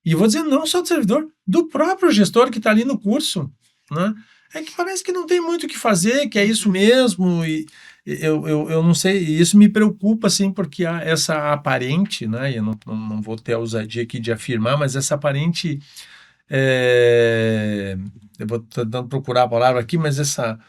e eu vou dizer não só do servidor, do próprio gestor que está ali no curso, né, é que parece que não tem muito o que fazer, que é isso mesmo, e eu não sei, e isso me preocupa, assim, porque há essa aparente, né, e eu não vou ter a ousadia aqui de afirmar, mas essa aparente, eu vou tentando procurar a palavra aqui, mas essa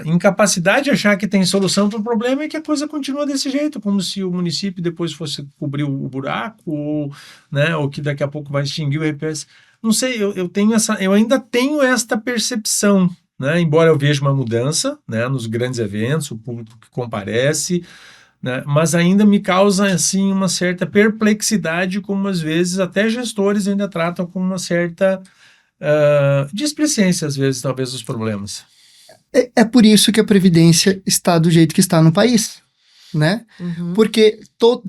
incapacidade de achar que tem solução para o problema é que a coisa continua desse jeito, como se o município depois fosse cobrir o buraco, ou, né, ou que daqui a pouco vai extinguir o RPS. Não sei, eu ainda tenho esta percepção, né, embora eu veja uma mudança, né, nos grandes eventos, o público que comparece, né, mas ainda me causa, assim, uma certa perplexidade, como às vezes até gestores ainda tratam com uma certa displicência, às vezes, talvez, dos problemas.
É por isso que a Previdência está do jeito que está no país, né? Porque,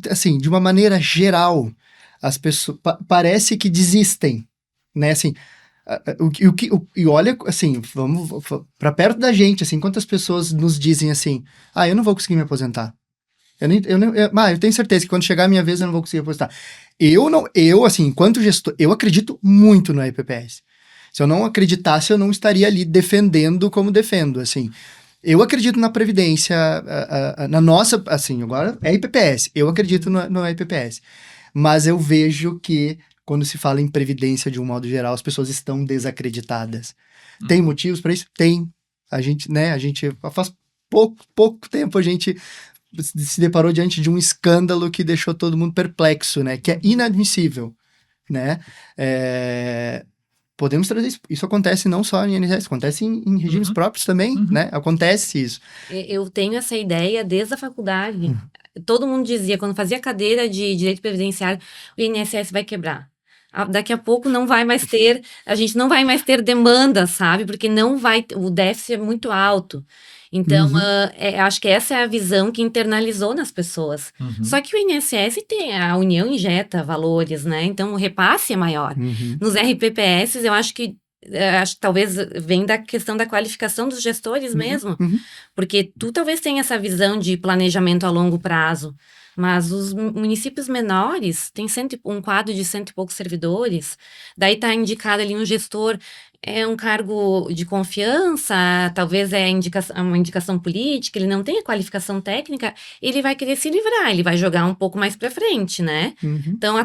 assim, de uma maneira geral, as pessoas parece que desistem, né? Assim, e olha, assim, vamos para perto da gente, assim, quantas pessoas nos dizem assim, eu não vou conseguir me aposentar. Eu tenho certeza que quando chegar a minha vez eu não vou conseguir aposentar. Assim, enquanto gestor, eu acredito muito no RPPS. Se eu não acreditasse, eu não estaria ali defendendo como defendo, assim. Eu acredito na Previdência, na nossa, assim, agora é IPPS, eu acredito no IPPS. Mas eu vejo que, quando se fala em Previdência de um modo geral, as pessoas estão desacreditadas. Tem motivos para isso? Tem. A gente faz pouco tempo a gente se deparou diante de um escândalo que deixou todo mundo perplexo, né? Que é inadmissível, né? Podemos trazer isso. Isso acontece não só em INSS, acontece em regimes próprios também, né? Acontece isso.
Eu tenho essa ideia desde a faculdade. Todo mundo dizia, quando fazia cadeira de direito previdenciário, o INSS vai quebrar. Daqui a pouco não vai mais ter, a gente não vai mais ter demanda, sabe? Porque o déficit é muito alto. Então, acho que essa é a visão que internalizou nas pessoas. Só que o INSS a União injeta valores, né? Então, o repasse é maior. Nos RPPS, eu acho que acho que talvez vem da questão da qualificação dos gestores mesmo, porque tu talvez tenha essa visão de planejamento a longo prazo, mas os municípios menores têm um quadro de 100 e poucos servidores, daí está indicado ali um gestor, é um cargo de confiança, talvez é uma indicação política, ele não tem a qualificação técnica, ele vai querer se livrar, ele vai jogar um pouco mais para frente, né? Então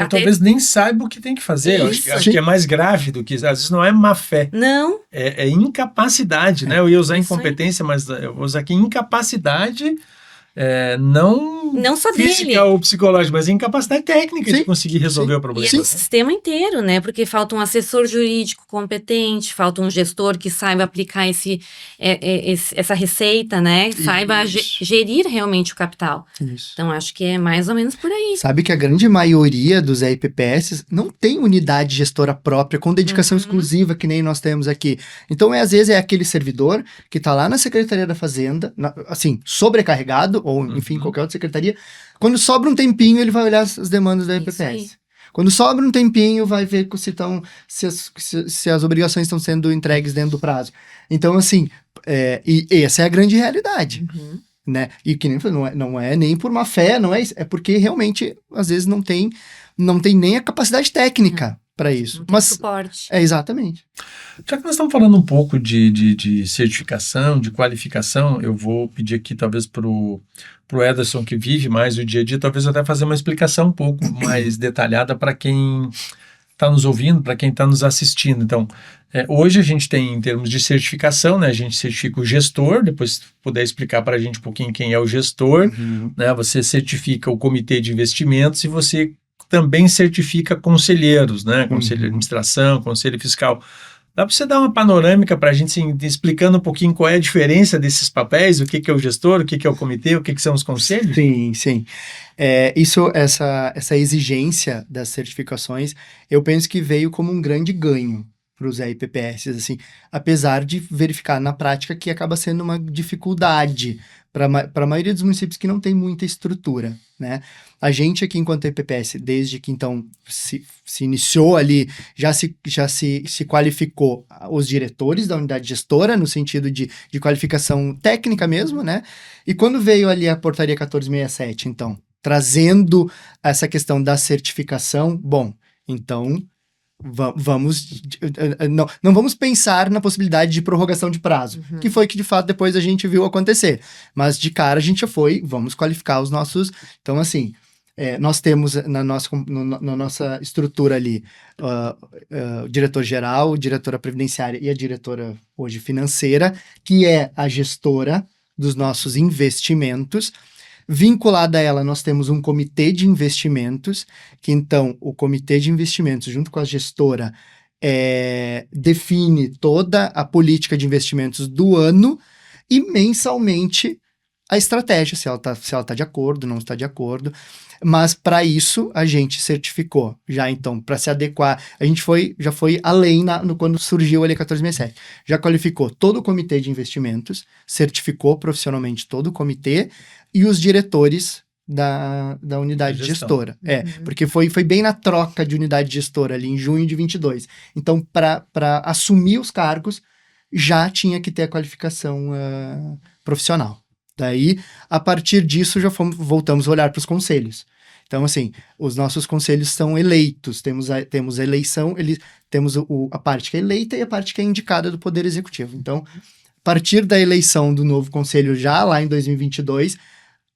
talvez nem saiba o que tem que fazer. Acho que é mais grave do que isso. Às vezes não é má fé.
Não.
É incapacidade, né? Eu ia usar incompetência, mas eu vou usar aqui incapacidade, não
só
física
dele.
ou psicológica, mas incapacidade técnica de conseguir resolver o problema.
E é o sistema inteiro, né? Porque falta um assessor jurídico competente, falta um gestor que saiba aplicar essa receita, né? Saiba gerir realmente o capital.
Isso.
Então, acho que é mais ou menos por aí.
Sabe que a grande maioria dos RPPS não tem unidade gestora própria, com dedicação exclusiva, que nem nós temos aqui. Então, às vezes, é aquele servidor que está lá na Secretaria da Fazenda, assim, sobrecarregado, ou enfim, qualquer outra secretaria. Quando sobra um tempinho, ele vai olhar as demandas da RPPS. Quando sobra um tempinho, vai ver se as obrigações estão sendo entregues dentro do prazo. Então, assim, e essa é a grande realidade. Né? E que nem não é nem por má fé, não é isso. É porque realmente, às vezes, não tem nem a capacidade técnica para isso.
Não tem suporte.
Exatamente.
Já que nós estamos falando um pouco de certificação, de qualificação, eu vou pedir aqui talvez pro Ederson, que vive mais o dia a dia, talvez até fazer uma explicação um pouco mais detalhada para quem está nos ouvindo, para quem está nos assistindo. Então, hoje a gente tem, em termos de certificação, né, a gente certifica o gestor, depois se puder explicar para a gente um pouquinho quem é o gestor, né, você certifica o comitê de investimentos e você também certifica conselheiros, né, conselho de administração, conselho fiscal. Dá para você dar uma panorâmica para a gente, assim, explicando um pouquinho qual é a diferença desses papéis, o que é o gestor, o que é o comitê, o que são os conselhos?
Sim. Essa exigência das certificações, eu penso que veio como um grande ganho para os RPPS, assim, apesar de verificar na prática que acaba sendo uma dificuldade para a maioria dos municípios que não tem muita estrutura, né? A gente aqui, enquanto RPPS, desde que então se iniciou ali, já se qualificou os diretores da unidade gestora, no sentido de qualificação técnica mesmo, né? E quando veio ali a portaria 1467, então, trazendo essa questão da certificação, bom, então não vamos pensar na possibilidade de prorrogação de prazo, que foi que de fato depois a gente viu acontecer, mas de cara a gente já vamos qualificar os nossos, então assim, nós temos na nossa estrutura ali o diretor-geral, a diretora previdenciária e a diretora hoje financeira, que é a gestora dos nossos investimentos. Vinculada a ela, nós temos um comitê de investimentos, que então o comitê de investimentos, junto com a gestora, define toda a política de investimentos do ano e mensalmente a estratégia, se ela tá de acordo, não está de acordo. Mas para isso a gente certificou, já então, para se adequar, já foi além quando surgiu a Lei 1467. Já qualificou todo o comitê de investimentos, certificou profissionalmente todo o comitê e os diretores da unidade gestora. Porque foi bem na troca de unidade gestora ali em junho de 22. Então, para assumir os cargos, já tinha que ter a qualificação profissional. Daí, a partir disso, voltamos a olhar para os conselhos. Então, assim, os nossos conselhos são eleitos, temos a eleição, temos a parte que é eleita e a parte que é indicada do Poder Executivo. Então, a partir da eleição do novo conselho, já lá em 2022,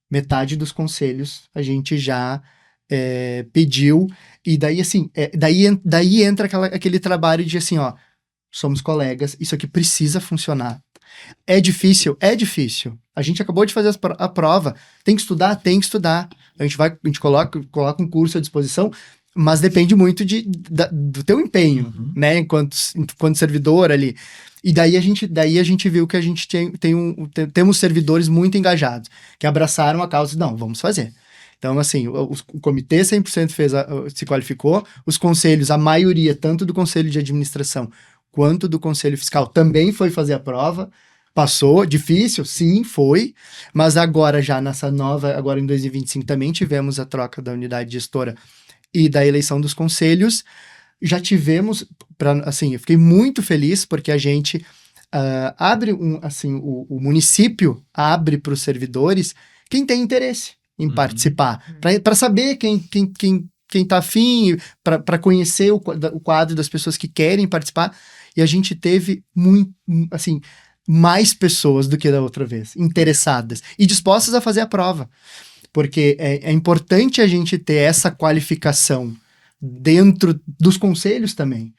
metade dos conselhos a gente já pediu, e daí, assim, daí entra aquele trabalho de, assim, ó, somos colegas, isso aqui precisa funcionar. É difícil. A gente acabou de fazer a prova. Tem que estudar. A gente coloca um curso à disposição, mas depende muito do teu empenho, né? Enquanto servidor ali. E daí a gente viu que a gente temos servidores muito engajados, que abraçaram a causa e não, vamos fazer. Então, assim, o comitê 100% se qualificou, os conselhos, a maioria, tanto do Conselho de Administração quanto do Conselho Fiscal, também foi fazer a prova, passou, difícil, sim, foi, mas agora agora em 2025 também tivemos a troca da unidade gestora e da eleição dos conselhos, já tivemos, assim, eu fiquei muito feliz porque a gente abre, o município abre para os servidores quem tem interesse em participar, para saber quem está afim, para conhecer o quadro das pessoas que querem participar, e a gente teve muito, assim, mais pessoas do que da outra vez, interessadas e dispostas a fazer a prova, porque é importante a gente ter essa qualificação dentro dos conselhos também.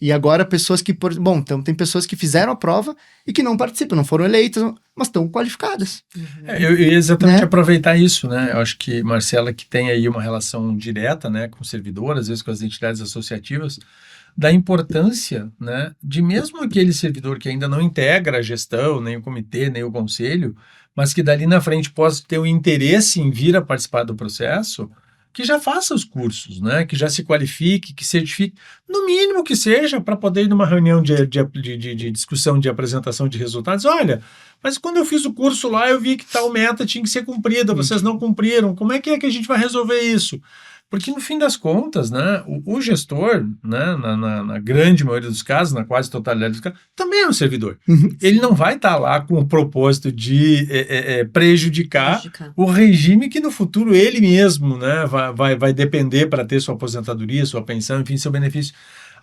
E agora pessoas que, então tem pessoas que fizeram a prova e que não participam, não foram eleitas, mas estão qualificadas.
Eu ia exatamente aproveitar isso, né? Eu acho que Marcela, que tem aí uma relação direta, né, com o servidor, às vezes com as entidades associativas, da importância, né, de mesmo aquele servidor que ainda não integra a gestão, nem o comitê, nem o conselho, mas que dali na frente possa ter o interesse em vir a participar do processo, que já faça os cursos, né? Que já se qualifique, que certifique, no mínimo que seja, para poder ir numa reunião de discussão, de apresentação de resultados. Olha, mas quando eu fiz o curso lá, eu vi que tal meta tinha que ser cumprida, vocês não cumpriram. Como é que a gente vai resolver isso? Porque, no fim das contas, né, o gestor, né, na grande maioria dos casos, na quase totalidade dos casos, também é um servidor. Ele não vai estar lá com o propósito de prejudicar o regime que no futuro ele mesmo, né, vai depender para ter sua aposentadoria, sua pensão, enfim, seu benefício.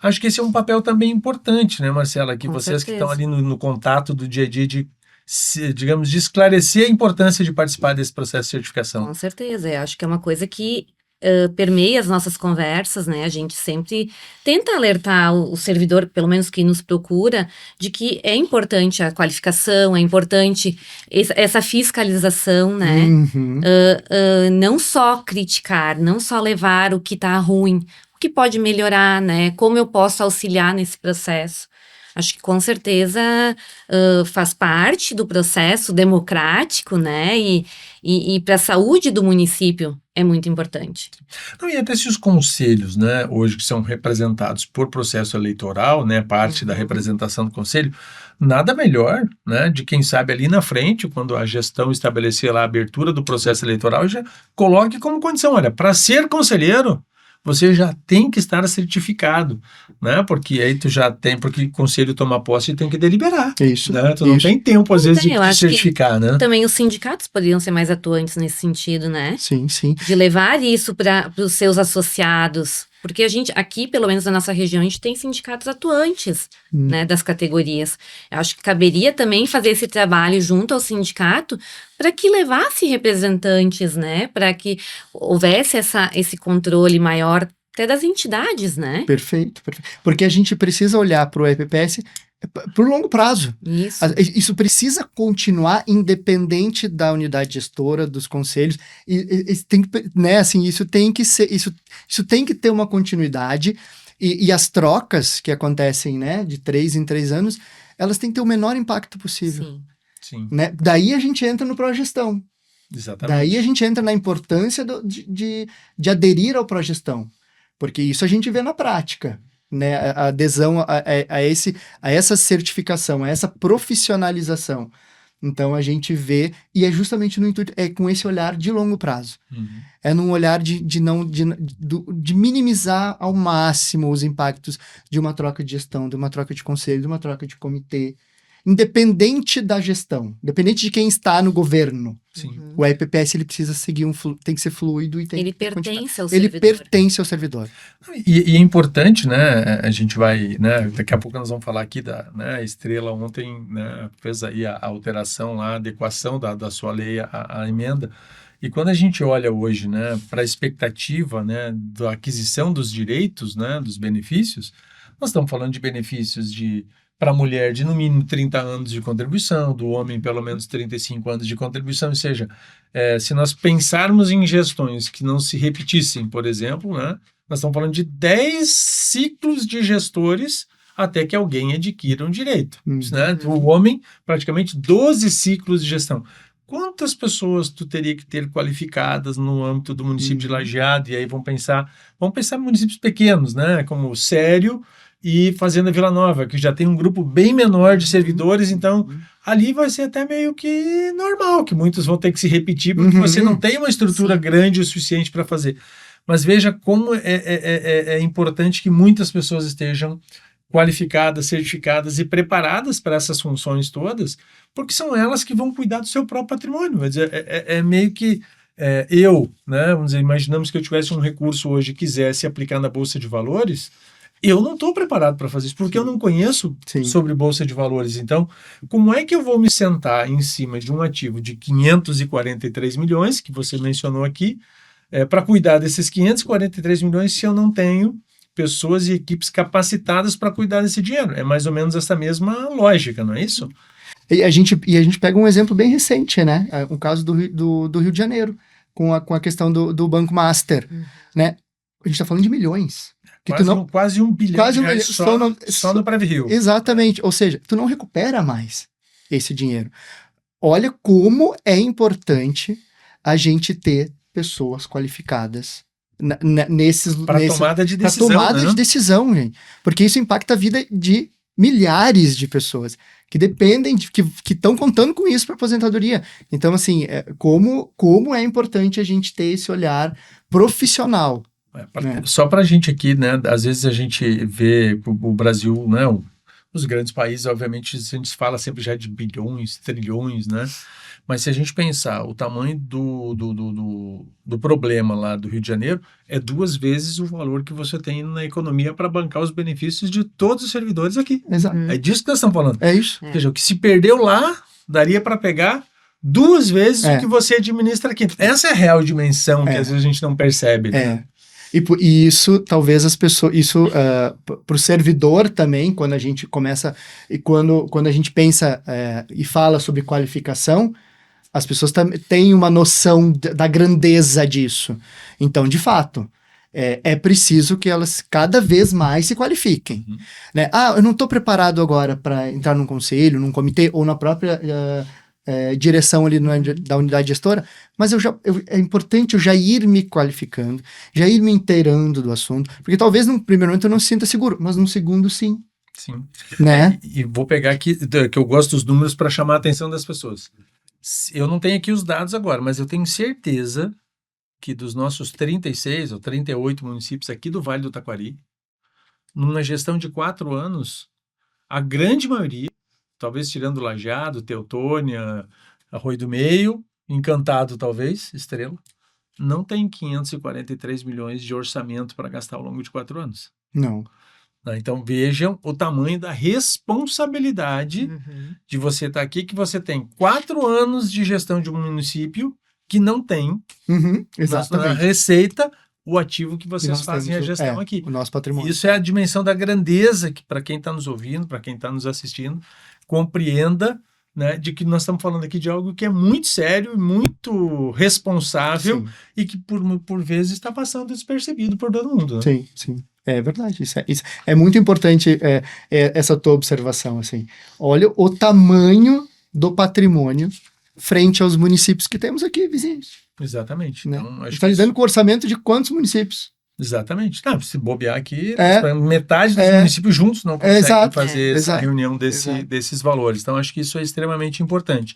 Acho que esse é um papel também importante, né, Marcela, que vocês que estão ali no contato do dia a dia de esclarecer a importância de participar desse processo de certificação.
Com certeza, eu acho que é uma coisa que permeia as nossas conversas, né? A gente sempre tenta alertar o servidor, pelo menos que nos procura, de que é importante a qualificação, é importante essa fiscalização, né? Não só criticar, não só levar o que está ruim, o que pode melhorar, né? Como eu posso auxiliar nesse processo. Acho que com certeza faz parte do processo democrático, né? E para a saúde do município é muito importante.
Não, e até se os conselhos, né, hoje que são representados por processo eleitoral, né, parte da representação do conselho, nada melhor, né, de quem sabe ali na frente, quando a gestão estabelecer lá a abertura do processo eleitoral, já coloque como condição, olha, para ser conselheiro, você já tem que estar certificado, né? Porque aí tu já tem, porque o conselho toma posse e tem que deliberar.
Isso.
Né? Tu não tem tempo, às vezes, de certificar, né?
Também os sindicatos poderiam ser mais atuantes nesse sentido, né?
Sim, sim.
De levar isso para os seus associados. Porque a gente, aqui, pelo menos na nossa região, a gente tem sindicatos atuantes, né, das categorias. Eu acho que caberia também fazer esse trabalho junto ao sindicato para que levasse representantes, né, para que houvesse esse controle maior até das entidades, né?
Perfeito. Porque a gente precisa olhar para o EPPS para o longo prazo. Isso precisa continuar independente da unidade gestora, dos conselhos. Tem que, né, assim, isso tem que ser, isso tem que ter uma continuidade. E as trocas que acontecem, né, de 3 em 3 anos, elas têm que ter o menor impacto possível.
Sim.
Né? Daí a gente entra no progestão.
Exatamente.
Daí a gente entra na importância de aderir ao progestão. Porque isso a gente vê na prática. Né, a adesão a essa certificação, a essa profissionalização. Então a gente vê, e é justamente no intuito, é com esse olhar de longo prazo. É num olhar de minimizar ao máximo os impactos de uma troca de gestão, de uma troca de conselho, de uma troca de comitê, independente da gestão, independente de quem está no governo.
Sim.
O EPPS ele precisa seguir tem que ser fluido e tem
ele
que
pertence ao
servidor.
Ele
pertence ao servidor.
E é importante, né? A gente vai, né? Daqui a pouco nós vamos falar aqui da, né, Estrela ontem, né, fez aí a alteração lá, a adequação da sua lei à emenda. E quando a gente olha hoje, né, para a expectativa, né, da aquisição dos direitos, né, dos benefícios, nós estamos falando de benefícios para a mulher de no mínimo 30 anos de contribuição, do homem pelo menos 35 anos de contribuição, ou seja, se nós pensarmos em gestões que não se repetissem, por exemplo, né, nós estamos falando de 10 ciclos de gestores até que alguém adquira um direito. Né? O homem, praticamente 12 ciclos de gestão. Quantas pessoas tu teria que ter qualificadas no âmbito do município de Lajeado? E aí vamos pensar em municípios pequenos, né, como Sério e Fazenda Vila Nova, que já tem um grupo bem menor de servidores, então ali vai ser até meio que normal, que muitos vão ter que se repetir, porque você não tem uma estrutura grande o suficiente para fazer. Mas veja como é importante que muitas pessoas estejam qualificadas, certificadas e preparadas para essas funções todas, porque são elas que vão cuidar do seu próprio patrimônio. Quer dizer, meio que né, vamos dizer, imaginamos que eu tivesse um recurso hoje e quisesse aplicar na Bolsa de Valores, eu não estou preparado para fazer isso, porque eu não conheço sobre Bolsa de Valores. Então, como é que eu vou me sentar em cima de um ativo de 543 milhões, que você mencionou aqui, para cuidar desses 543 milhões se eu não tenho pessoas e equipes capacitadas para cuidar desse dinheiro? É mais ou menos essa mesma lógica, não é isso?
E a gente pega um exemplo bem recente, né? O caso do Rio de Janeiro, com a questão do Banco Master, né? A gente está falando de milhões.
Quase um bilhão de reais só no pré-rio.
Exatamente. Ou seja, tu não recupera mais esse dinheiro. Olha como é importante a gente ter pessoas qualificadas para
tomada de decisão. Para tomada
de decisão, gente. Porque isso impacta a vida de milhares de pessoas que dependem, que estão contando com isso para aposentadoria. Então, assim, como é importante a gente ter esse olhar profissional.
Né? Só para a gente aqui, né? Às vezes a gente vê o Brasil, né? Os grandes países, obviamente, a gente fala sempre já de bilhões, trilhões, né? Mas se a gente pensar o tamanho do problema lá do Rio de Janeiro, é 2 vezes o valor que você tem na economia para bancar os benefícios de todos os servidores aqui.
Exato.
É disso que nós estamos falando.
É isso.
Ou seja, o que se perdeu lá, daria para pegar 2 vezes o que você administra aqui. Essa é a real dimensão que às vezes a gente não percebe. Né?
E isso, talvez as pessoas, para o servidor também, quando a gente começa, e quando a gente pensa e fala sobre qualificação, as pessoas têm uma noção da grandeza disso. Então, de fato, é preciso que elas cada vez mais se qualifiquem. Né? Eu não estou preparado agora para entrar num conselho, num comitê, ou na própria direção ali da unidade gestora, mas é importante eu já ir me qualificando, já ir me inteirando do assunto, porque talvez no primeiro momento eu não se sinta seguro, mas no segundo sim.
Sim.
Né?
E vou pegar aqui, que eu gosto dos números para chamar a atenção das pessoas. Eu não tenho aqui os dados agora, mas eu tenho certeza que dos nossos 36 ou 38 municípios aqui do Vale do Taquari, numa gestão de 4 anos, a grande maioria, talvez tirando Lajeado, Teutônia, Arroio do Meio, Encantado talvez, Estrela, não tem 543 milhões de orçamento para gastar ao longo de 4 anos.
Não.
Então vejam o tamanho da responsabilidade de você estar aqui, que você tem 4 anos de gestão de um município que não tem na receita o ativo que vocês fazem a gestão aqui.
O nosso patrimônio.
Isso é a dimensão da grandeza que, para quem está nos ouvindo, para quem está nos assistindo, compreenda, né, de que nós estamos falando aqui de algo que é muito sério, muito responsável e que por vezes está passando despercebido por todo mundo. Né?
Sim, sim. É verdade, isso é muito importante essa tua observação, assim. Olha o tamanho do patrimônio frente aos municípios que temos aqui, vizinhos.
Exatamente.
Né?
Então,
está lidando com orçamento de quantos municípios?
Exatamente. Se bobear aqui, metade dos municípios juntos não conseguem fazer essa reunião desses valores. Então, acho que isso é extremamente importante.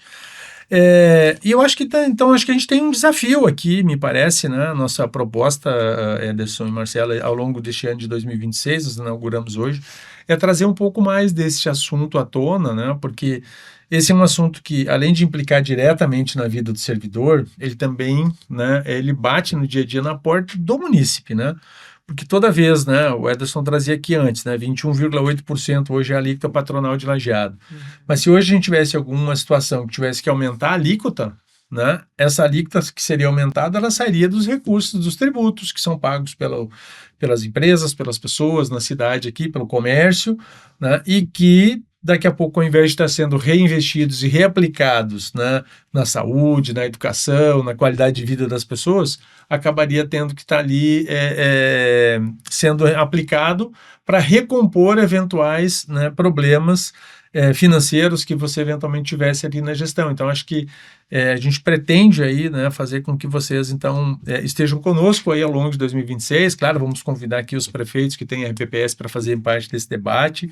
E eu acho que acho que a gente tem um desafio aqui, me parece, né? Nossa proposta, Ederson e Marcela, ao longo deste ano de 2026, nós inauguramos hoje, é trazer um pouco mais desse assunto à tona, né? Porque esse é um assunto que, além de implicar diretamente na vida do servidor, ele também, né? Ele bate no dia a dia na porta do munícipe, né? Porque toda vez, né, o Ederson trazia aqui antes, né, 21,8% hoje é a alíquota patronal de Lajeado. Mas se hoje a gente tivesse alguma situação que tivesse que aumentar a alíquota, né, essa alíquota que seria aumentada, ela sairia dos recursos, dos tributos que são pagos pelas empresas, pelas pessoas na cidade aqui, pelo comércio, né, e que daqui a pouco, ao invés de estar sendo reinvestidos e reaplicados, né, na saúde, na educação, na qualidade de vida das pessoas, acabaria tendo que estar ali sendo aplicado para recompor eventuais, né, problemas financeiros que você eventualmente tivesse ali na gestão. Então, acho que a gente pretende aí, né, fazer com que vocês, então, estejam conosco aí ao longo de 2026. Claro, vamos convidar aqui os prefeitos que têm a RPPS para fazerem parte desse debate,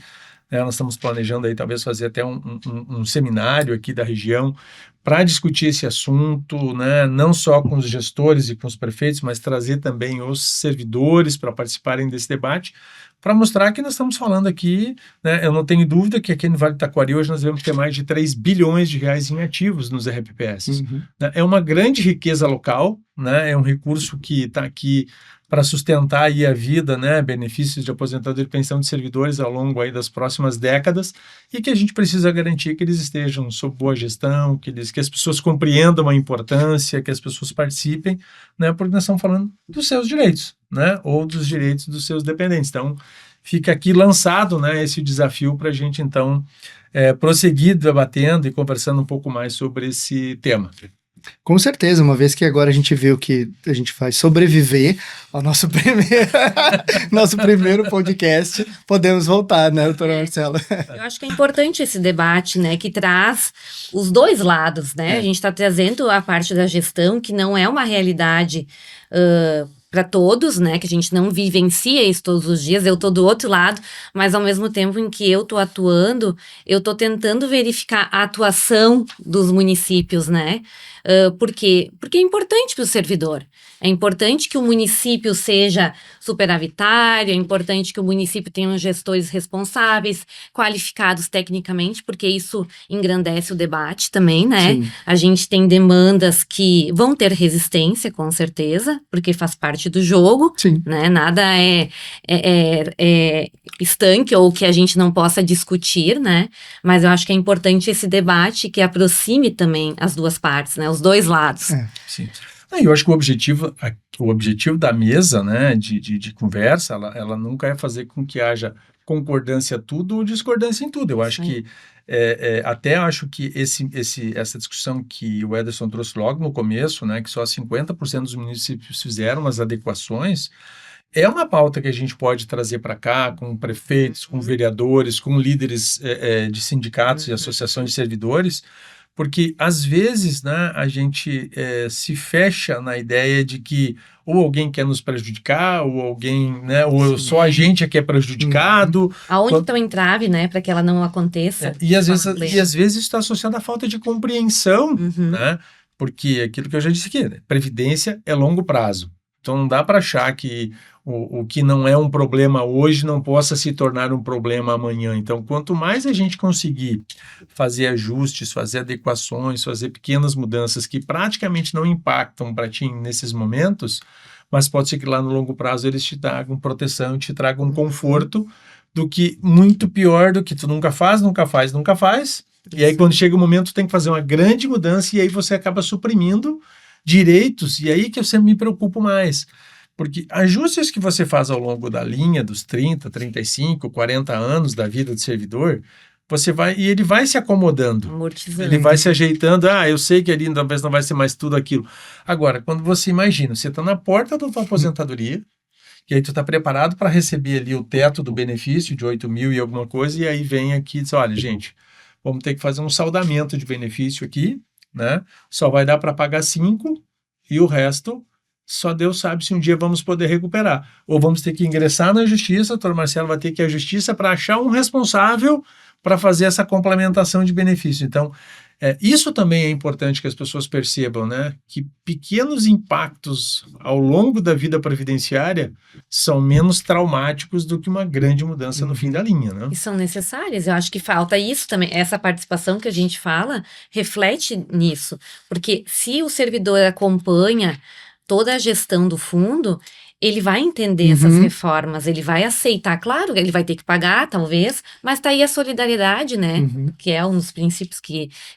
né? Nós estamos planejando aí talvez fazer até um seminário aqui da região para discutir esse assunto, né? Não só com os gestores e com os prefeitos, mas trazer também os servidores para participarem desse debate, para mostrar que nós estamos falando aqui, né? Eu não tenho dúvida que aqui no Vale do Taquari hoje nós devemos ter mais de 3 bilhões de reais em ativos nos RPPS. Né? É uma grande riqueza local, né? É um recurso que está aqui para sustentar aí a vida, né? Benefícios de aposentadoria e pensão de servidores ao longo aí das próximas décadas, e que a gente precisa garantir que eles estejam sob boa gestão, que as pessoas compreendam a importância, que as pessoas participem, né? Porque nós estamos falando dos seus direitos, né? Ou dos direitos dos seus dependentes. Então, fica aqui lançado, né, esse desafio para a gente, então, prosseguir debatendo e conversando um pouco mais sobre esse tema.
Com certeza, uma vez que agora a gente viu que a gente vai sobreviver ao nosso primeiro podcast, podemos voltar, né, doutora Marcela?
Eu acho que é importante esse debate, né, que traz os dois lados, né? A gente está trazendo a parte da gestão, que não é uma realidade para todos, né, que a gente não vivencia isso todos os dias, eu tô do outro lado, mas ao mesmo tempo em que eu tô atuando, eu tô tentando verificar a atuação dos municípios, né, por quê? Porque é importante para o servidor, é importante que o município seja superavitário, é importante que o município tenha gestores responsáveis, qualificados tecnicamente, porque isso engrandece o debate também, né?
Sim.
A gente tem demandas que vão ter resistência, com certeza, porque faz parte do jogo,
Sim.
né? Nada é estanque ou que a gente não possa discutir, né? Mas eu acho que é importante esse debate que aproxime também as duas partes, né? Os dois lados.
Sim. Eu acho que o objetivo da mesa, né, de conversa, ela nunca é fazer com que haja concordância a tudo ou discordância em tudo. Eu acho que até acho que essa discussão que o Ederson trouxe logo no começo, né, que só 50% dos municípios fizeram as adequações, é uma pauta que a gente pode trazer para cá com prefeitos, com vereadores, com líderes de sindicatos e associações de servidores, porque às vezes, né, a gente se fecha na ideia de que ou alguém quer nos prejudicar, ou alguém, né, ou só a gente é que é prejudicado.
Aonde está o entrave, né, para que ela não aconteça?
E às vezes isso está associado à falta de compreensão, né? Porque aquilo que eu já disse aqui, né, previdência é longo prazo. Então não dá para achar que o que não é um problema hoje não possa se tornar um problema amanhã. Então, quanto mais a gente conseguir fazer ajustes, fazer adequações, fazer pequenas mudanças que praticamente não impactam para ti nesses momentos, mas pode ser que lá no longo prazo eles te tragam proteção, te tragam conforto, do que muito pior do que tu nunca faz. E aí quando chega o momento tu tem que fazer uma grande mudança e aí você acaba suprimindo direitos, e aí que eu sempre me preocupo mais. Porque ajustes que você faz ao longo da linha dos 30, 35, 40 anos da vida do servidor, ele vai se acomodando, ele vai se ajeitando, eu sei que ali talvez não vai ser mais tudo aquilo. Agora, quando você imagina, você está na porta da tua aposentadoria, e aí tu está preparado para receber ali o teto do benefício de 8 mil e alguma coisa, e aí vem aqui e diz, olha, gente, vamos ter que fazer um saldamento de benefício aqui, né? Só vai dar para pagar 5 e o resto só Deus sabe se um dia vamos poder recuperar. Ou vamos ter que ingressar na justiça, o doutor Marcelo vai ter que ir à justiça para achar um responsável para fazer essa complementação de benefício. Então, isso também é importante que as pessoas percebam, né? Que pequenos impactos ao longo da vida previdenciária são menos traumáticos do que uma grande mudança no fim da linha, né?
E são necessárias. Eu acho que falta isso também. Essa participação que a gente fala reflete nisso. Porque se o servidor acompanha toda a gestão do fundo, ele vai entender essas reformas, ele vai aceitar, claro, ele vai ter que pagar, talvez, mas tá aí a solidariedade, né, que é um dos princípios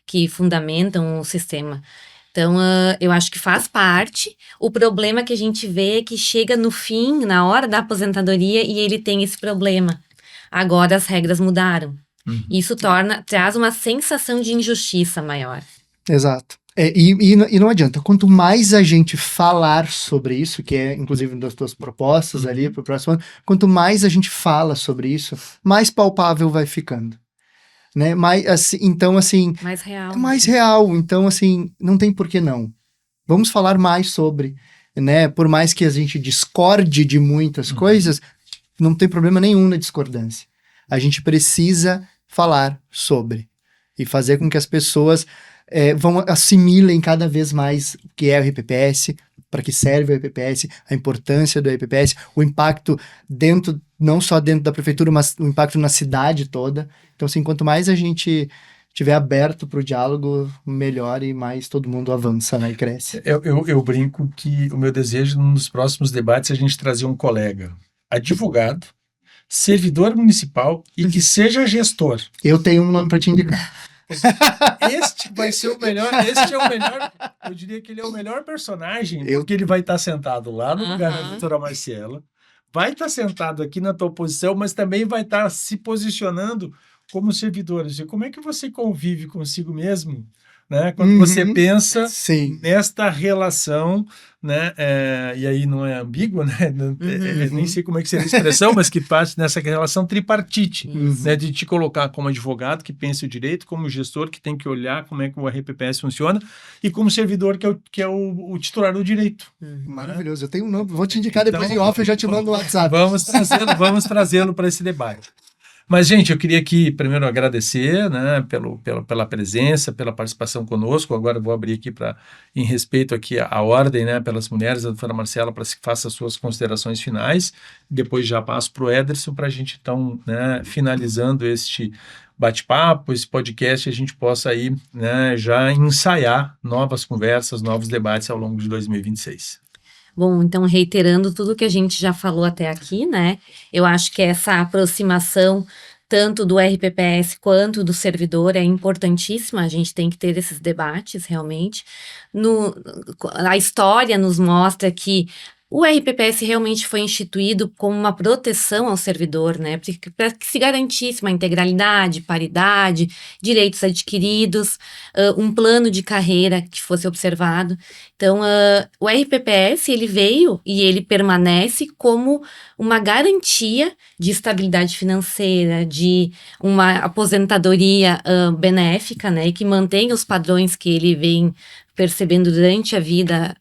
que fundamentam o sistema. Então, eu acho que faz parte. O problema que a gente vê é que chega no fim, na hora da aposentadoria, e ele tem esse problema. Agora as regras mudaram. Isso traz uma sensação de injustiça maior.
Exato. E não adianta, quanto mais a gente falar sobre isso, que é inclusive uma das tuas propostas ali para o próximo ano, quanto mais a gente fala sobre isso, mais palpável vai ficando, né? Mais real. Mais real, então assim, não tem por que não. Vamos falar mais sobre, né? Por mais que a gente discorde de muitas coisas, não tem problema nenhum na discordância. a gente precisa falar sobre e fazer com que as pessoas assimilem cada vez mais o que é o RPPS, para que serve o RPPS, a importância do RPPS, o impacto não só dentro da prefeitura, mas o impacto na cidade toda. Então, assim, quanto mais a gente estiver aberto para o diálogo, melhor e mais todo mundo avança, né, e cresce.
Eu brinco que o meu desejo, num dos próximos debates, é a gente trazer um colega advogado, servidor municipal e que seja gestor.
Eu tenho um nome para te indicar.
Este vai ser o melhor, eu diria que ele é o melhor personagem, porque ele vai estar sentado lá no lugar da doutora Marcela, vai estar sentado aqui na tua posição, mas também vai estar se posicionando como servidor. Como é que você convive consigo mesmo, né? Quando você pensa nesta relação, né? E aí não é ambígua, né? Nem sei como é que seria a expressão, mas que parte nessa relação tripartite, né? De te colocar como advogado que pensa o direito, como gestor que tem que olhar como é que o RPPS funciona e como servidor que é o titular do direito.
Maravilhoso. Eu tenho um nome, vou te indicar depois em off, eu já te mando no WhatsApp.
Vamos trazê-lo para esse debate. Mas, gente, eu queria aqui primeiro agradecer, né, pela presença, pela participação conosco. Agora eu vou abrir aqui em respeito aqui à ordem, né, pelas mulheres, a doutora Marcela, para que faça as suas considerações finais. Depois já passo para o Ederson para a gente, então, né, finalizando este bate-papo, esse podcast, a gente possa aí, né, já ensaiar novas conversas, novos debates ao longo de 2026.
Bom, então, reiterando tudo que a gente já falou até aqui, né? Eu acho que essa aproximação tanto do RPPS quanto do servidor é importantíssima, a gente tem que ter esses debates, realmente. A história nos mostra que o RPPS realmente foi instituído como uma proteção ao servidor, né? Para que se garantisse uma integralidade, paridade, direitos adquiridos, um plano de carreira que fosse observado. Então, o RPPS, ele veio e ele permanece como uma garantia de estabilidade financeira, de uma aposentadoria benéfica, né? E que mantém os padrões que ele vem percebendo durante a vida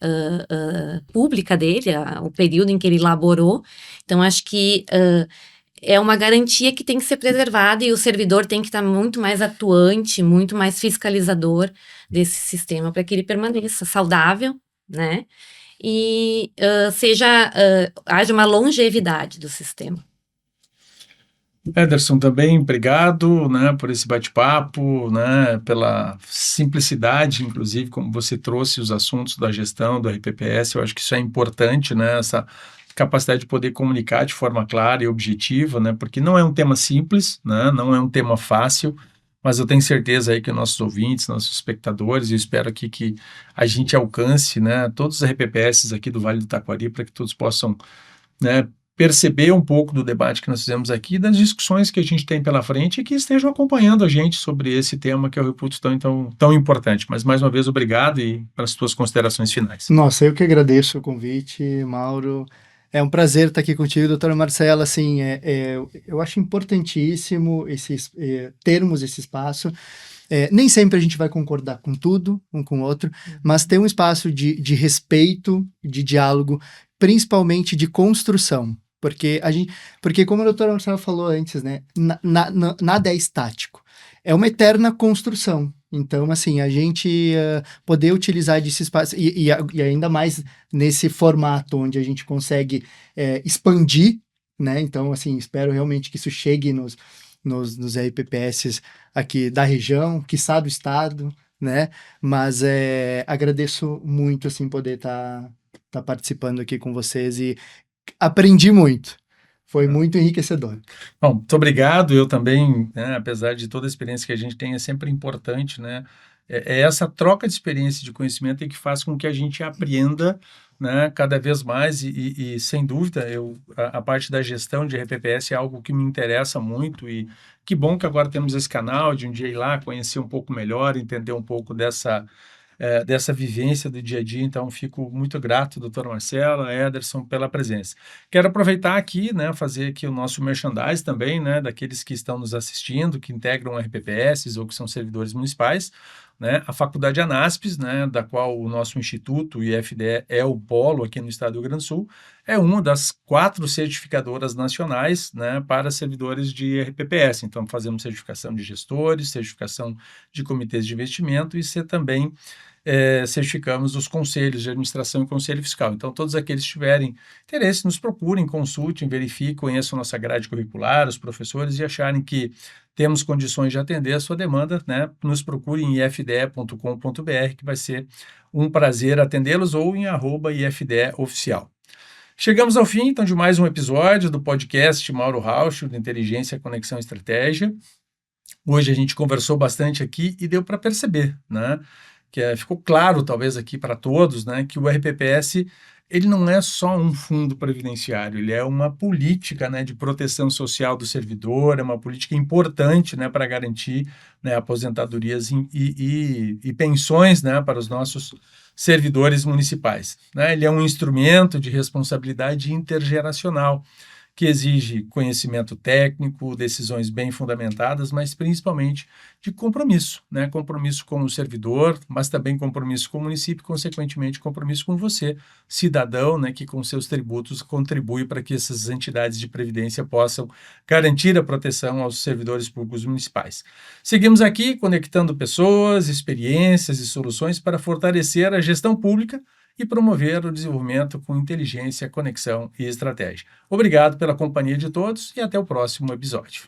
pública dele, o período em que ele laborou. Então, acho que é uma garantia que tem que ser preservada e o servidor tem que estar muito mais atuante, muito mais fiscalizador desse sistema para que ele permaneça saudável, né? E haja uma longevidade do sistema.
Ederson, também obrigado, né, por esse bate-papo, né, pela simplicidade, inclusive, como você trouxe os assuntos da gestão do RPPS. Eu acho que isso é importante, né, essa capacidade de poder comunicar de forma clara e objetiva, né, porque não é um tema simples, né, não é um tema fácil, mas eu tenho certeza aí que nossos ouvintes, nossos espectadores, eu espero aqui que a gente alcance, né, todos os RPPS aqui do Vale do Taquari para que todos possam, né, perceber um pouco do debate que nós fizemos aqui, das discussões que a gente tem pela frente e que estejam acompanhando a gente sobre esse tema que eu reputo tão importante. Mas, mais uma vez, obrigado e para as tuas considerações finais.
Nossa, eu que agradeço o convite, Mauro. É um prazer estar aqui contigo, doutora Marcela. Assim, eu acho importantíssimo termos esse espaço. Nem sempre a gente vai concordar com tudo, um com o outro, mas ter um espaço de respeito, de diálogo, principalmente de construção. Porque como a doutora Marcela falou antes, né, nada é estático. É uma eterna construção. Então, assim, a gente poder utilizar desse espaço, e ainda mais nesse formato onde a gente consegue expandir, né? Então, assim, espero realmente que isso chegue nos RPPS aqui da região, quiçá do estado, né? Mas agradeço muito, assim, poder estar participando aqui com vocês e aprendi muito. Foi muito enriquecedor.
Bom, muito obrigado. Eu também, né, apesar de toda a experiência que a gente tem, é sempre importante, né? Essa troca de experiência e de conhecimento que faz com que a gente aprenda, né, cada vez mais e sem dúvida, a parte da gestão de RPPS é algo que me interessa muito e que bom que agora temos esse canal de um dia ir lá, conhecer um pouco melhor, entender um pouco dessa vivência do dia a dia. Então, fico muito grato, doutora Marcela, Ederson, pela presença. Quero aproveitar aqui, né, fazer aqui o nosso merchandise também, né, daqueles que estão nos assistindo, que integram RPPS ou que são servidores municipais. né? A Faculdade Anaspes, né, da qual o nosso instituto, o IFDE, é o polo aqui no estado do Rio Grande do Sul, é uma das 4 certificadoras nacionais, né, para servidores de RPPS. Então, fazemos certificação de gestores, certificação de comitês de investimento e também certificamos os conselhos de administração e conselho fiscal. Então, todos aqueles que tiverem interesse, nos procurem, consultem, verifiquem, conheçam nossa grade curricular, os professores e acharem que temos condições de atender a sua demanda, né? Nos procurem em ifde.com.br, que vai ser um prazer atendê-los, ou em @ifdeoficial. Chegamos ao fim, então, de mais um episódio do podcast Mauro Rauch, de Inteligência, Conexão e Estratégia. Hoje a gente conversou bastante aqui e deu para perceber, né? Que ficou claro, talvez, aqui para todos, né, que o RPPS ele não é só um fundo previdenciário, ele é uma política, né, de proteção social do servidor, é uma política importante, né, para garantir, né, aposentadorias e pensões, né, para os nossos servidores municipais, né? Ele é um instrumento de responsabilidade intergeracional, que exige conhecimento técnico, decisões bem fundamentadas, mas principalmente de compromisso, né? Compromisso com o servidor, mas também compromisso com o município, consequentemente compromisso com você, cidadão, né? Que com seus tributos contribui para que essas entidades de previdência possam garantir a proteção aos servidores públicos municipais. Seguimos aqui conectando pessoas, experiências e soluções para fortalecer a gestão pública e promover o desenvolvimento com inteligência, conexão e estratégia. Obrigado pela companhia de todos e até o próximo episódio.